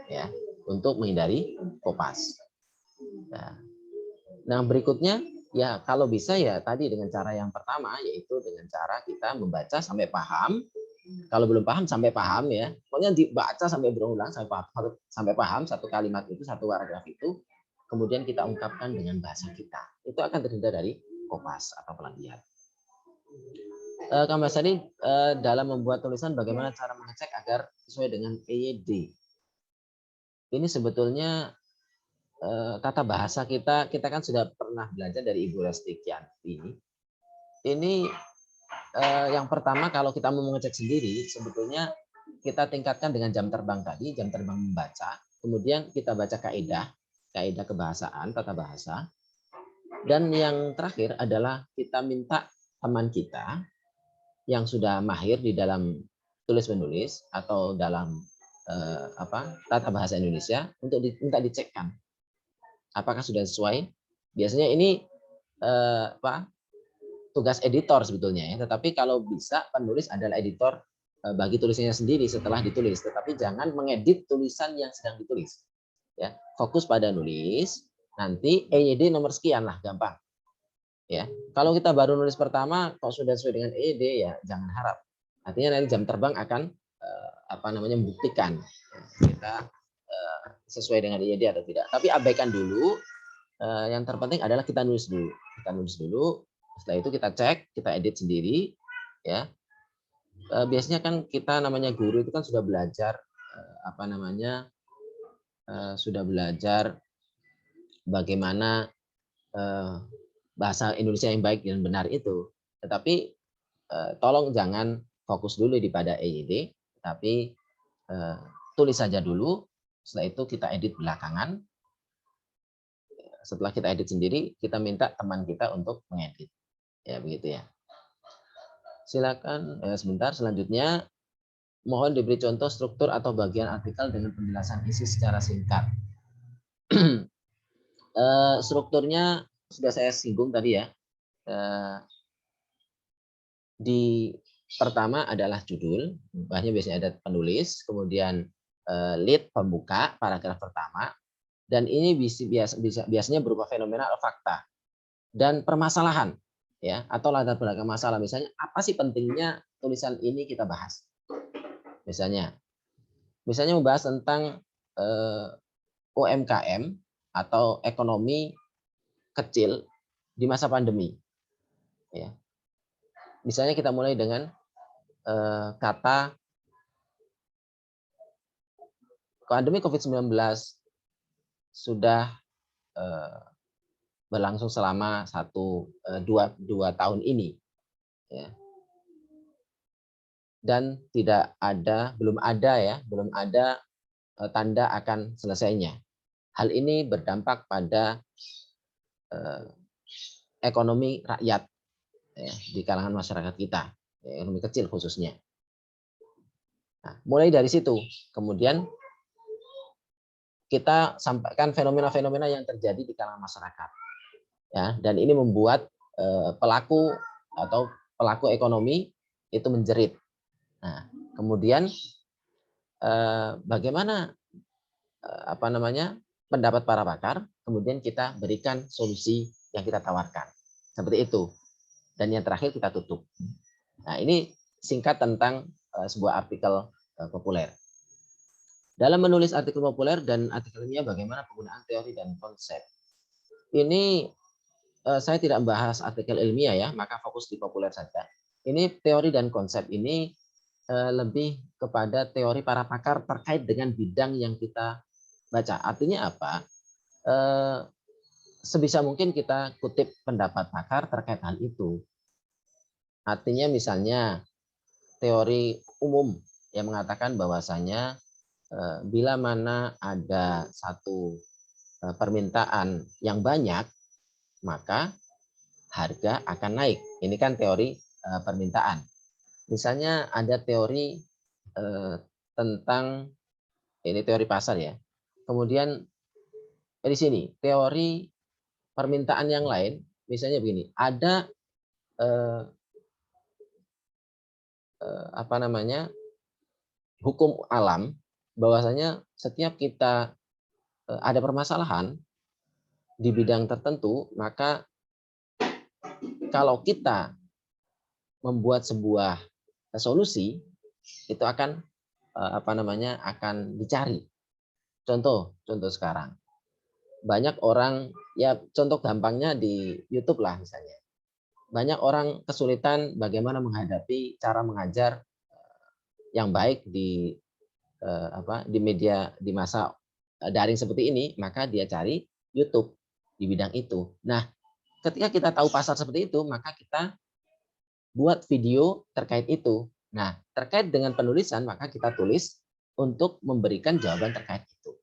ya untuk menghindari kopas. Nah, berikutnya ya kalau bisa ya tadi dengan cara yang pertama, yaitu dengan cara kita membaca sampai paham. Kalau belum paham sampai paham ya, pokoknya dibaca sampai berulang sampai paham satu kalimat itu, satu paragraf itu, kemudian kita ungkapkan dengan bahasa kita. Itu akan terhindar dari kopas atau plagiat. Kang Basari, dalam membuat tulisan bagaimana cara mengecek agar sesuai dengan EYD? Ini sebetulnya tata bahasa kita kan sudah pernah belajar dari Ibu Resti Kianti. Ini yang pertama kalau kita mau mengecek sendiri, sebetulnya kita tingkatkan dengan jam terbang tadi, jam terbang membaca. Kemudian kita baca kaidah kebahasaan, tata bahasa. Dan yang terakhir adalah kita minta teman kita yang sudah mahir di dalam tulis menulis atau dalam tata bahasa Indonesia untuk minta dicekkan apakah sudah sesuai. Biasanya ini tugas editor sebetulnya ya, tetapi kalau bisa penulis adalah editor bagi tulisannya sendiri setelah ditulis, tetapi jangan mengedit tulisan yang sedang ditulis. Ya, fokus pada nulis, nanti EYD nomor sekian lah, gampang. Ya, kalau kita baru nulis pertama, kalau sudah sesuai dengan EYD ya jangan harap. Artinya nanti jam terbang akan membuktikan kita sesuai dengan EYD atau tidak. Tapi abaikan dulu. Yang terpenting adalah kita nulis dulu. Setelah itu kita cek, kita edit sendiri, ya. Biasanya kan kita namanya guru itu kan sudah belajar sudah belajar bagaimana bahasa Indonesia yang baik dan benar itu. Tetapi tolong jangan fokus dulu pada EYD, tapi tulis saja dulu. Setelah itu kita edit belakangan. Setelah kita edit sendiri, kita minta teman kita untuk mengedit. Ya, begitu ya. Silakan sebentar, selanjutnya mohon diberi contoh struktur atau bagian artikel dengan penjelasan isi secara singkat. Strukturnya sudah saya singgung tadi ya. Di pertama adalah judul, biasanya ada penulis, kemudian lead pembuka paragraf pertama, dan ini biasanya berupa fenomena atau fakta. dan permasalahan, ya, atau latar belakang masalah. Misalnya apa sih pentingnya tulisan ini kita bahas? Misalnya membahas tentang UMKM atau ekonomi kecil di masa pandemi. Ya. Misalnya kita mulai dengan kata pandemi COVID-19 sudah berlangsung selama 2 tahun ini, ya. Dan belum ada tanda akan selesainya. Hal ini berdampak pada ekonomi rakyat, ya, di kalangan masyarakat kita, ya, ekonomi kecil khususnya. Nah, mulai dari situ, kemudian kita sampaikan fenomena-fenomena yang terjadi di kalangan masyarakat, ya, dan ini membuat pelaku ekonomi itu menjerit. Nah, kemudian bagaimana pendapat para pakar, kemudian kita berikan solusi yang kita tawarkan, seperti itu. Dan yang terakhir kita tutup. Nah, ini singkat tentang sebuah artikel populer. Dalam menulis artikel populer dan artikel ilmiah, bagaimana penggunaan teori dan konsep. Ini saya tidak membahas artikel ilmiah, ya, maka fokus di populer saja. Ini teori dan konsep ini lebih kepada teori para pakar terkait dengan bidang yang kita baca. Artinya apa? Sebisa mungkin kita kutip pendapat pakar terkait hal itu. Artinya misalnya teori umum yang mengatakan bahwasanya bila mana ada satu permintaan yang banyak, maka harga akan naik. Ini kan teori permintaan. Misalnya ada teori tentang, ini teori pasar, ya. Kemudian di sini teori permintaan yang lain, misalnya begini, ada hukum alam bahwasanya setiap kita ada permasalahan di bidang tertentu, maka kalau kita membuat sebuah solusi itu akan akan dicari. Contoh sekarang banyak orang, ya, contoh gampangnya di YouTube lah misalnya. Banyak orang kesulitan bagaimana menghadapi cara mengajar yang baik di media, di masa daring seperti ini, maka dia cari YouTube di bidang itu. Nah, ketika kita tahu pasar seperti itu, maka kita buat video terkait itu. Nah, terkait dengan penulisan, maka kita tulis untuk memberikan jawaban terkait itu.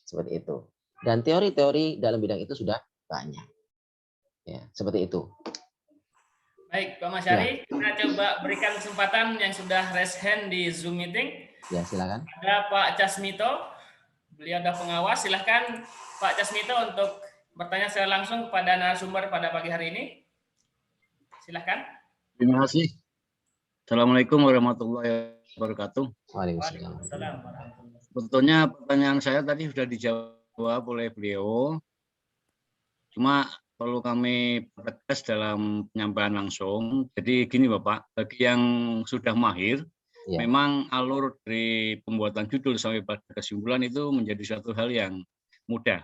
Seperti itu. Dan teori-teori dalam bidang itu sudah banyak. Ya, seperti itu. Baik, Pak Masyari, kita coba berikan kesempatan yang sudah raise hand di Zoom meeting. Ya, silakan. Ada Pak Casmito, beliau ada pengawas. Silahkan Pak Casmito untuk bertanya secara langsung kepada narasumber pada pagi hari ini. Silahkan. Terima kasih. Assalamualaikum warahmatullahi wabarakatuh. Waalaikumsalam. Sebetulnya pertanyaan saya tadi sudah dijawab oleh beliau. Cuma perlu kami pertegas dalam penyampaian langsung. Jadi gini Bapak, bagi yang sudah mahir, ya, memang alur dari pembuatan judul sampai pada kesimpulan itu menjadi suatu hal yang mudah.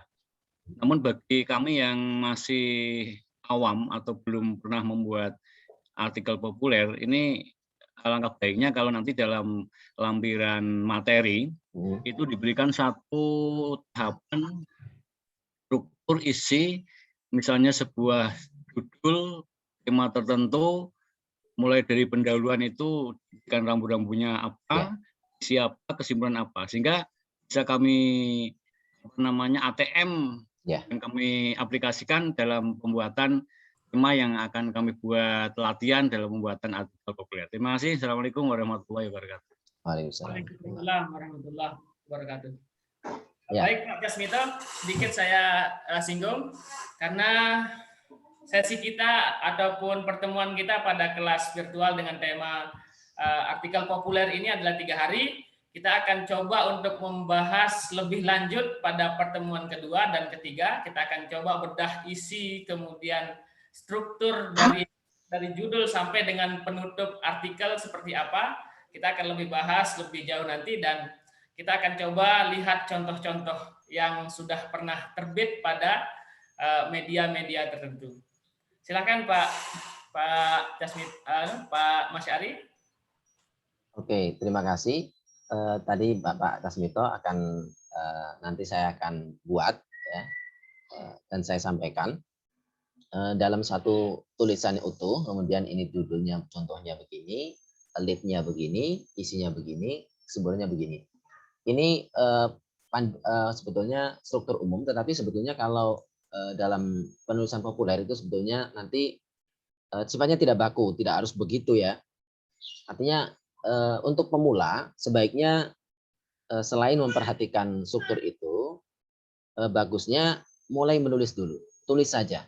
Namun bagi kami yang masih awam atau belum pernah membuat artikel populer, ini alangkah baiknya kalau nanti dalam lampiran materi itu diberikan satu tahapan struktur isi, misalnya sebuah judul tema tertentu, mulai dari pendahuluan itu kan rambu-rambunya apa, siapa, kesimpulan apa, sehingga bisa kami ATM yang kami aplikasikan dalam pembuatan tema yang akan kami buat latihan dalam pembuatan artikel populer. Terima kasih. Assalamualaikum warahmatullahi wabarakatuh. Waalaikumsalam warahmatullahi wabarakatuh. Ya. Baik Pak Casmito, sedikit saya singgung karena sesi kita ataupun pertemuan kita pada kelas virtual dengan tema artikel populer ini adalah 3 hari. Kita akan coba untuk membahas lebih lanjut pada pertemuan kedua dan ketiga. Kita akan coba bedah isi kemudian struktur dari judul sampai dengan penutup artikel seperti apa, kita akan lebih bahas lebih jauh nanti, dan kita akan coba lihat contoh-contoh yang sudah pernah terbit pada media-media tertentu. Silakan Pak Jasmit, Pak Mas Ari. Oke, terima kasih. Tadi Bapak Kasmito akan nanti saya akan buat ya, dan saya sampaikan dalam satu tulisan utuh. Kemudian ini judulnya, contohnya begini, lead-nya begini, isinya begini, sumbernya begini. Ini sebetulnya struktur umum, tetapi sebetulnya kalau dalam penulisan populer itu sebetulnya nanti sifatnya tidak baku, tidak harus begitu ya. Artinya untuk pemula sebaiknya selain memperhatikan struktur itu, bagusnya mulai menulis dulu, tulis saja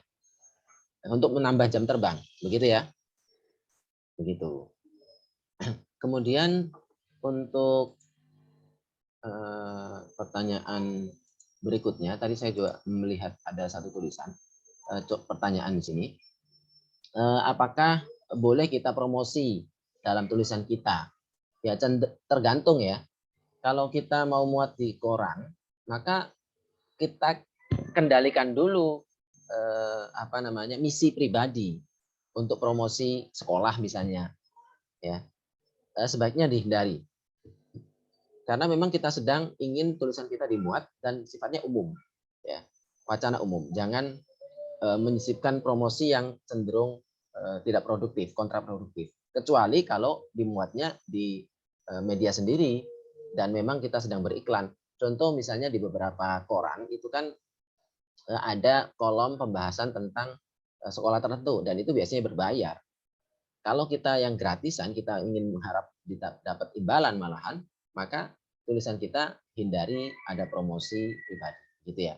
untuk menambah jam terbang, begitu ya, begitu. Kemudian untuk pertanyaan berikutnya, tadi saya juga melihat ada satu tulisan pertanyaan di sini, apakah boleh kita promosi dalam tulisan kita? Ya tergantung ya. Kalau kita mau muat di koran, maka kita kendalikan dulu misi pribadi untuk promosi sekolah misalnya, ya sebaiknya dihindari karena memang kita sedang ingin tulisan kita dimuat dan sifatnya umum, ya wacana umum. Jangan menyisipkan promosi yang cenderung tidak produktif, kontraproduktif. Kecuali kalau dimuatnya di media sendiri dan memang kita sedang beriklan. Contoh misalnya di beberapa koran itu kan ada kolom pembahasan tentang sekolah tertentu dan itu biasanya berbayar. Kalau kita yang gratisan, kita ingin mengharap dapat imbalan malahan, maka tulisan kita hindari ada promosi pribadi, gitu ya.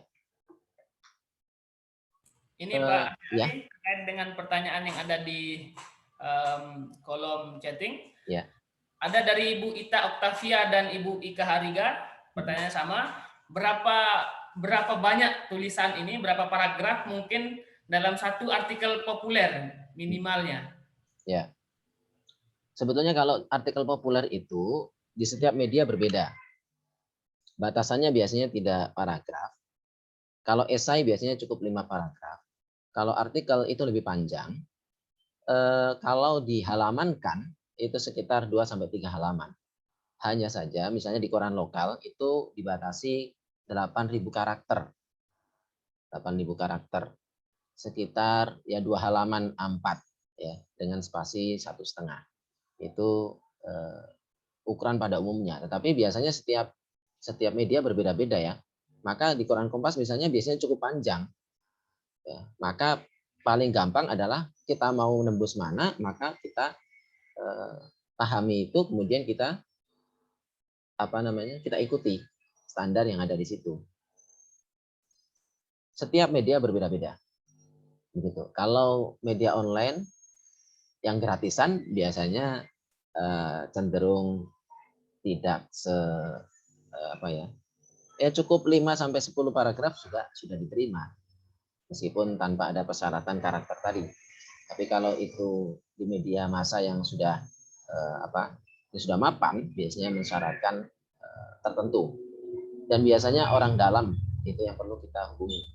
Ini Pak ya. terkait dengan pertanyaan yang ada di kolom chatting. Ya. Ada dari Ibu Ita Oktavia dan Ibu Ika Hariga, pertanyaannya sama. Berapa banyak tulisan ini, berapa paragraf mungkin dalam satu artikel populer minimalnya? Ya. Sebetulnya kalau artikel populer itu di setiap media berbeda. Batasannya biasanya tidak paragraf. Kalau esai biasanya cukup 5 paragraf. Kalau artikel itu lebih panjang. Kalau dihalamankan itu sekitar 2-3 halaman. Hanya saja misalnya di koran lokal itu dibatasi 8.000 karakter. 8.000 karakter. Sekitar ya 2 halaman A4 ya dengan spasi 1,5. Itu ukuran pada umumnya. Tetapi biasanya setiap media berbeda-beda ya. Maka di koran Kompas misalnya biasanya cukup panjang. Ya, maka paling gampang adalah kita mau nembus mana, maka kita pahami itu, kemudian kita kita ikuti standar yang ada di situ. Setiap media berbeda-beda. Begitu. Kalau media online yang gratisan biasanya cenderung tidak cukup 5-10 paragraf sudah diterima. Meskipun tanpa ada persyaratan karakter tadi. Tapi kalau itu di media massa yang sudah mapan, biasanya mensyaratkan tertentu. Dan biasanya orang dalam itu yang perlu kita hubungi,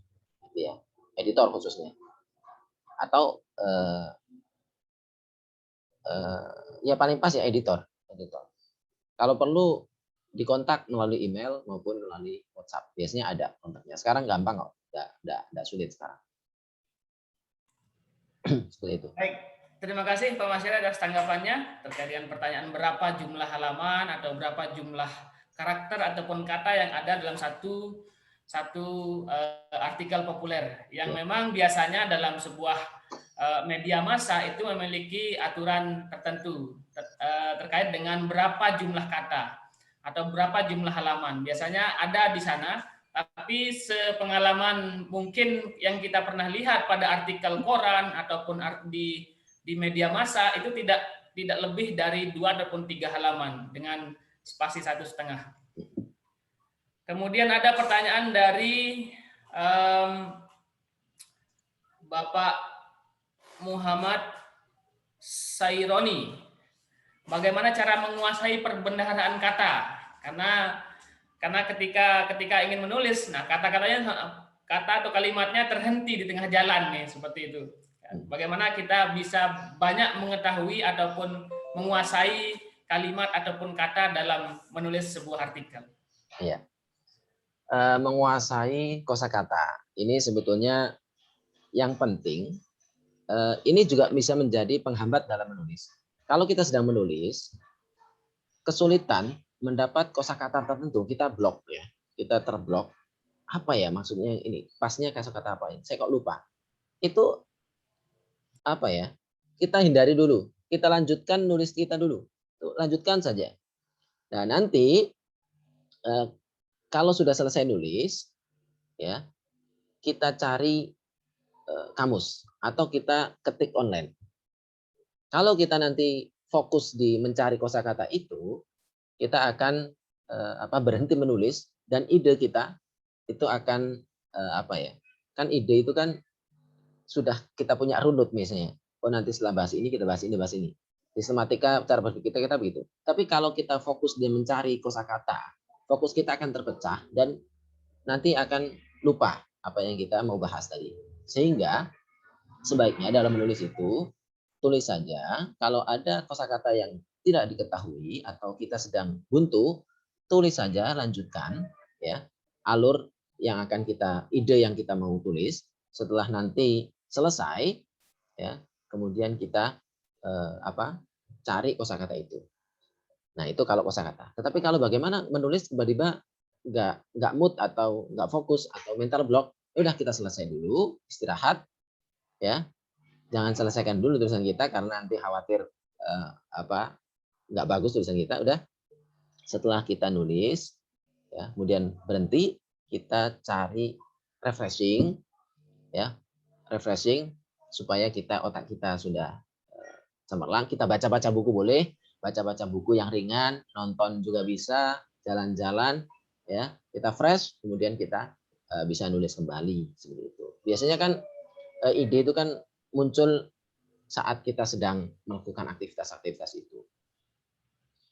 gitu ya, editor khususnya. Atau ya paling pas ya editor. Kalau perlu dikontak melalui email maupun melalui WhatsApp. Biasanya ada kontaknya. Sekarang gampang kok. Nggak sulit sekarang. Seperti itu. Baik, terima kasih Pak Masyari atas tanggapannya terkait dengan pertanyaan berapa jumlah halaman atau berapa jumlah karakter ataupun kata yang ada dalam satu artikel populer yang memang biasanya dalam sebuah media massa itu memiliki aturan tertentu terkait dengan berapa jumlah kata atau berapa jumlah halaman. Biasanya ada di sana. Tapi sepengalaman mungkin yang kita pernah lihat pada artikel koran ataupun di media massa itu tidak lebih dari 2 ataupun 3 halaman dengan spasi 1,5. Kemudian ada pertanyaan dari Bapak Muhammad Saironi. Bagaimana cara menguasai perbendaharaan kata? Karena ketika ingin menulis, nah kata atau kalimatnya terhenti di tengah jalan nih, seperti itu. Bagaimana kita bisa banyak mengetahui ataupun menguasai kalimat ataupun kata dalam menulis sebuah artikel? Iya. Menguasai kosakata ini sebetulnya yang penting. Ini juga bisa menjadi penghambat dalam menulis. Kalau kita sedang menulis, kesulitan mendapat kosakata tertentu, kita blok ya, kita terblok. Apa ya maksudnya ini? Pasnya kosakata apa ini? Saya kok lupa. Itu apa ya? Kita hindari dulu. Kita lanjutkan nulis kita dulu. Lanjutkan saja. Nah, nanti kalau sudah selesai nulis, ya kita cari kamus atau kita ketik online. Kalau kita nanti fokus di mencari kosakata itu, kita akan berhenti menulis dan ide kita itu akan Kan ide itu kan sudah kita punya runut misalnya. Oh nanti setelah bahas ini kita bahas ini, bahas ini. Sistematika cara berpikir kita begitu. Tapi kalau kita fokus di mencari kosakata, fokus kita akan terpecah dan nanti akan lupa apa yang kita mau bahas tadi. Sehingga sebaiknya dalam menulis itu tulis saja. Kalau ada kosakata yang tidak diketahui atau kita sedang buntu, tulis saja, lanjutkan ya alur yang akan ide yang kita mau tulis. Setelah nanti selesai ya, kemudian kita cari kosakata itu. Nah, itu kalau kosakata. Tetapi kalau bagaimana menulis tiba-tiba nggak mood atau nggak fokus atau mental block, udah kita selesai dulu, istirahat ya. Jangan selesaikan dulu tulisan kita karena nanti khawatir nggak bagus tulisan kita. Udah setelah kita nulis ya, kemudian berhenti, kita cari refreshing ya, refreshing supaya otak kita sudah cemerlang. Kita baca-baca buku boleh, baca-baca buku yang ringan, nonton juga bisa, jalan-jalan ya, kita fresh, kemudian kita bisa nulis kembali seperti itu. Biasanya kan ide itu kan muncul saat kita sedang melakukan aktivitas-aktivitas itu.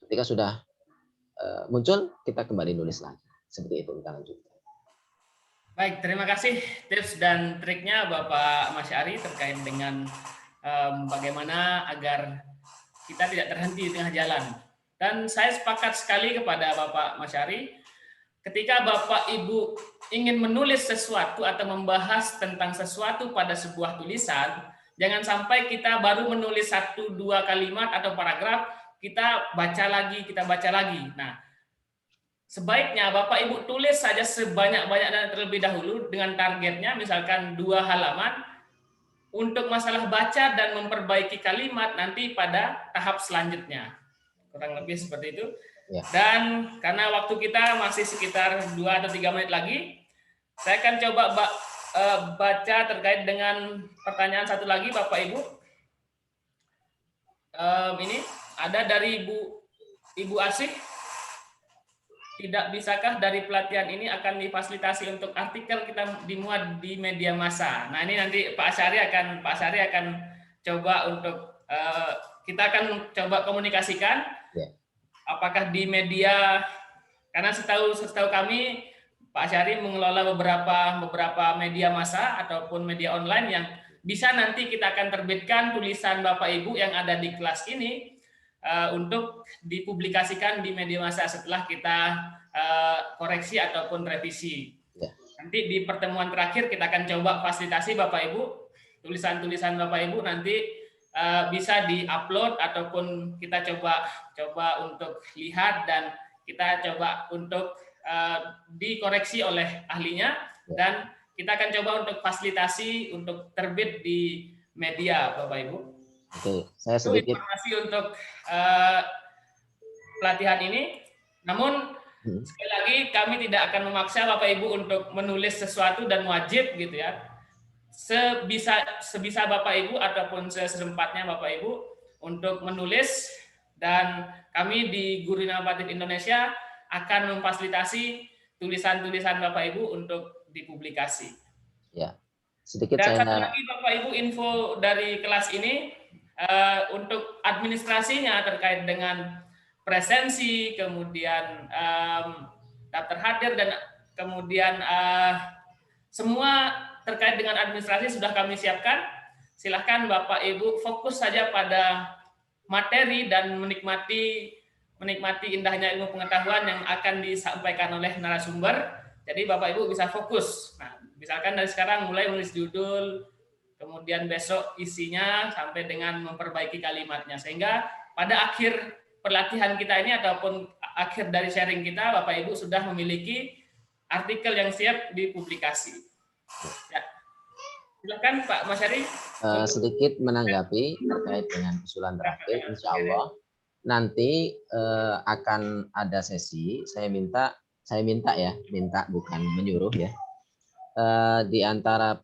Ketika sudah muncul, kita kembali nulis lagi. Seperti itu kita lanjutkan. Baik, terima kasih tips dan triknya Bapak Mas Ari terkait dengan bagaimana agar kita tidak terhenti di tengah jalan. Dan saya sepakat sekali kepada Bapak Mas Ari, ketika Bapak Ibu ingin menulis sesuatu atau membahas tentang sesuatu pada sebuah tulisan, jangan sampai kita baru menulis 1-2 kalimat atau paragraf, kita baca lagi. Nah, sebaiknya Bapak Ibu tulis saja sebanyak-banyaknya terlebih dahulu dengan targetnya misalkan 2 halaman untuk masalah baca dan memperbaiki kalimat nanti pada tahap selanjutnya. Kurang lebih seperti itu. Ya. Dan karena waktu kita masih sekitar 2 atau 3 menit lagi, saya akan coba baca terkait dengan pertanyaan satu lagi Bapak Ibu. Ini ada dari Ibu Asih. Tidak bisakah dari pelatihan ini akan difasilitasi untuk artikel kita dimuat di media massa? Nah ini nanti Pak Asyari akan coba untuk kita akan coba komunikasikan. Apakah di media, karena setahu kami Pak Asyari mengelola beberapa media massa ataupun media online yang bisa nanti kita akan terbitkan tulisan Bapak Ibu yang ada di kelas ini untuk dipublikasikan di media massa setelah kita koreksi ataupun revisi. Nanti di pertemuan terakhir kita akan coba fasilitasi Bapak Ibu, tulisan-tulisan Bapak Ibu nanti bisa di-upload ataupun kita coba untuk lihat dan kita coba untuk dikoreksi oleh ahlinya dan kita akan coba untuk fasilitasi untuk terbit di media Bapak Ibu. Oke, saya sedikit informasi untuk pelatihan ini. Namun sekali lagi kami tidak akan memaksa Bapak Ibu untuk menulis sesuatu dan wajib gitu ya. Sebisa Bapak Ibu ataupun sesempatnya Bapak Ibu untuk menulis, dan kami di Guru Inovatif Indonesia akan memfasilitasi tulisan-tulisan Bapak Ibu untuk dipublikasi. Ya. sedikit Dan satu saya lagi Bapak Ibu info dari kelas ini untuk administrasinya terkait dengan presensi, kemudian daftar hadir dan kemudian semua terkait dengan administrasi sudah kami siapkan. Silahkan Bapak Ibu fokus saja pada materi dan menikmati indahnya ilmu pengetahuan yang akan disampaikan oleh narasumber. Jadi Bapak Ibu bisa fokus. Nah, misalkan dari sekarang mulai menulis judul, kemudian besok isinya sampai dengan memperbaiki kalimatnya. Sehingga pada akhir pelatihan kita ini ataupun akhir dari sharing kita, Bapak Ibu sudah memiliki artikel yang siap dipublikasi. Ya. Silakan Pak Masyari. Sedikit menanggapi terkait dengan usulan terakhir. Insya Allah nanti akan ada sesi. Saya minta bukan menyuruh ya. Di antara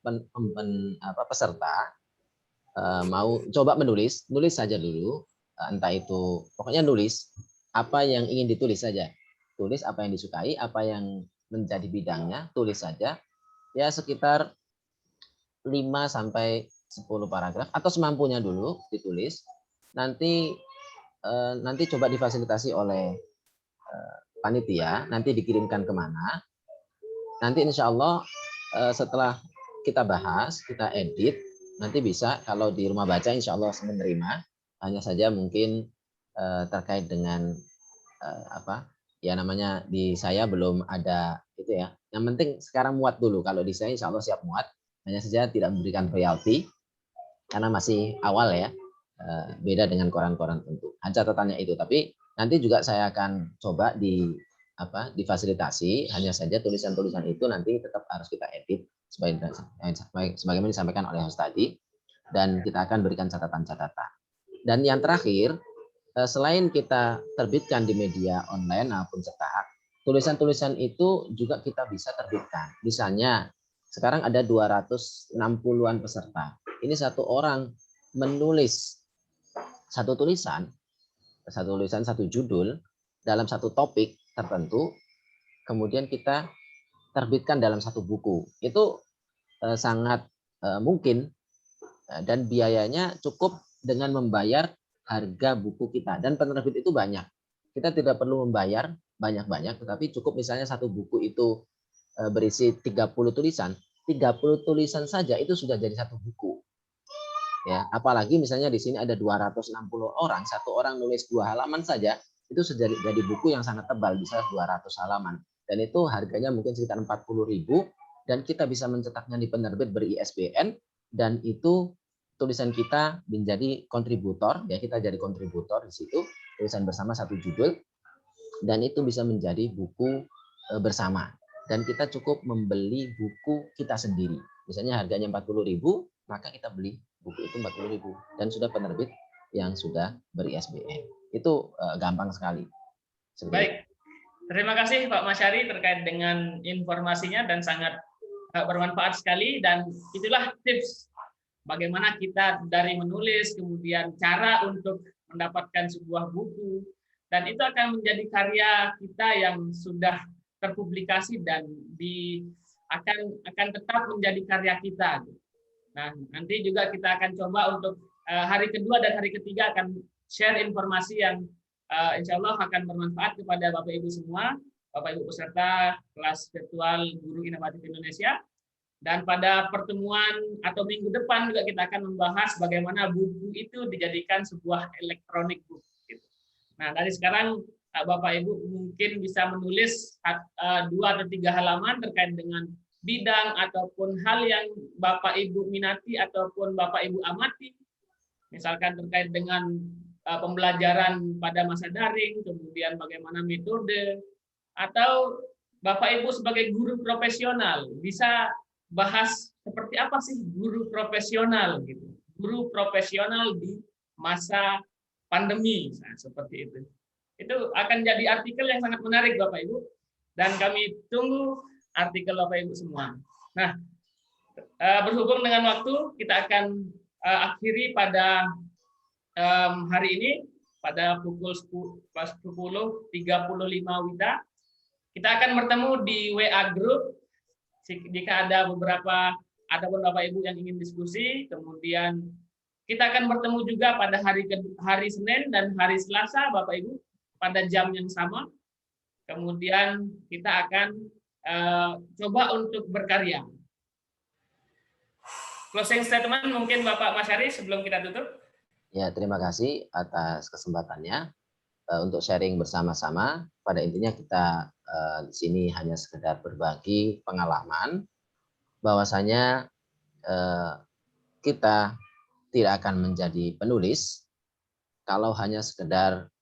peserta mau coba nulis saja dulu, entah itu pokoknya nulis apa yang ingin ditulis saja, tulis apa yang disukai, apa yang menjadi bidangnya, tulis saja ya sekitar 5 sampai 10 paragraf atau semampunya dulu ditulis, nanti coba difasilitasi oleh panitia, nanti dikirimkan kemana, nanti insya Allah setelah kita bahas, kita edit, nanti bisa kalau di rumah baca insya Allah menerima, hanya saja mungkin terkait dengan ya namanya di saya belum ada itu ya. Yang penting sekarang muat dulu, kalau di saya insya Allah siap muat, hanya saja tidak memberikan royalti karena masih awal ya, beda dengan koran-koran tentu. Catatannya itu, tapi nanti juga saya akan coba difasilitasi, hanya saja tulisan-tulisan itu nanti tetap harus kita edit sebagaimana disampaikan oleh host tadi, dan kita akan berikan catatan-catatan. Dan yang terakhir, selain kita terbitkan di media online maupun cetak, tulisan-tulisan itu juga kita bisa terbitkan. Misalnya sekarang ada 260-an peserta. Ini satu orang menulis satu tulisan, satu judul dalam satu topik tertentu, kemudian kita terbitkan dalam satu buku. Itu sangat mungkin dan biayanya cukup dengan membayar harga buku kita. Dan penerbit itu banyak. Kita tidak perlu membayar banyak-banyak, tetapi cukup misalnya satu buku itu berisi 30 tulisan. 30 tulisan saja itu sudah jadi satu buku. Ya, apalagi misalnya di sini ada 260 orang, satu orang nulis 2 halaman saja, itu sudah jadi buku yang sangat tebal, bisa 200 halaman. Dan itu harganya mungkin sekitar 40.000, dan kita bisa mencetaknya di penerbit ber-ISBN, dan itu tulisan kita menjadi kontributor, ya kita jadi kontributor di situ, tulisan bersama satu judul, dan itu bisa menjadi buku bersama. Dan kita cukup membeli buku kita sendiri. Misalnya harganya 40.000, maka kita beli buku itu 40.000 dan sudah penerbit yang sudah ber-ISBN. Itu gampang sekali. Baik. Terima kasih Pak Masyari terkait dengan informasinya dan sangat bermanfaat sekali, dan itulah tips bagaimana kita dari menulis kemudian cara untuk mendapatkan sebuah buku, dan itu akan menjadi karya kita yang sudah terpublikasi dan akan tetap menjadi karya kita. Nah, nanti juga kita akan coba untuk hari kedua dan hari ketiga akan share informasi yang insya Allah akan bermanfaat kepada Bapak Ibu semua, Bapak Ibu peserta kelas virtual Guru Inovatif Indonesia. Dan pada pertemuan atau minggu depan juga kita akan membahas bagaimana buku itu dijadikan sebuah electronic book. Nah, dari sekarang Bapak Ibu mungkin bisa menulis 2 atau 3 halaman terkait dengan bidang ataupun hal yang Bapak Ibu minati ataupun Bapak Ibu amati. Misalkan terkait dengan pembelajaran pada masa daring, kemudian bagaimana metode, atau Bapak Ibu sebagai guru profesional bisa bahas seperti apa sih guru profesional gitu. Guru profesional di masa pandemi, nah, seperti itu. Itu akan jadi artikel yang sangat menarik Bapak Ibu, dan kami tunggu artikel Bapak Ibu semua. Nah, berhubung dengan waktu, kita akan akhiri pada hari ini pada pukul 10.35 WITA. Kita akan bertemu di WA Group. Jika ada beberapa Adapun Bapak Ibu yang ingin diskusi, kemudian kita akan bertemu juga pada hari Senin dan hari Selasa, Bapak Ibu, pada jam yang sama. Kemudian kita akan coba untuk berkarya. Closing statement mungkin Bapak Masyari sebelum kita tutup. Ya, terima kasih atas kesempatannya untuk sharing bersama-sama. Pada intinya kita di sini hanya sekedar berbagi pengalaman, bahwasanya kita tidak akan menjadi penulis kalau hanya sekedar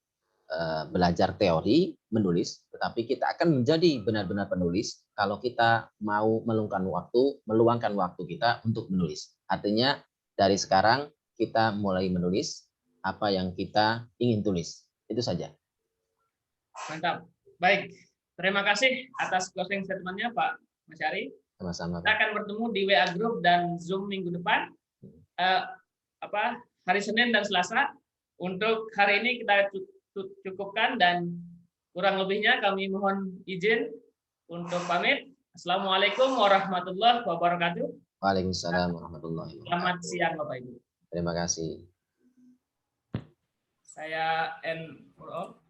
belajar teori menulis, tetapi kita akan menjadi benar-benar penulis kalau kita mau meluangkan waktu kita untuk menulis. Artinya dari sekarang kita mulai menulis apa yang kita ingin tulis. Itu saja. Mantap. Baik. Terima kasih atas closing statement-nya Pak Masyari. Sama-sama. Kita akan bertemu di WA Group dan Zoom minggu depan. Hari Senin dan Selasa. Untuk hari ini kita cukupkan dan kurang lebihnya kami mohon izin untuk pamit. Assalamualaikum warahmatullahi wabarakatuh. Waalaikumsalam warahmatullahi wabarakatuh. Selamat siang Bapak Ibu. Terima kasih. Saya end for all.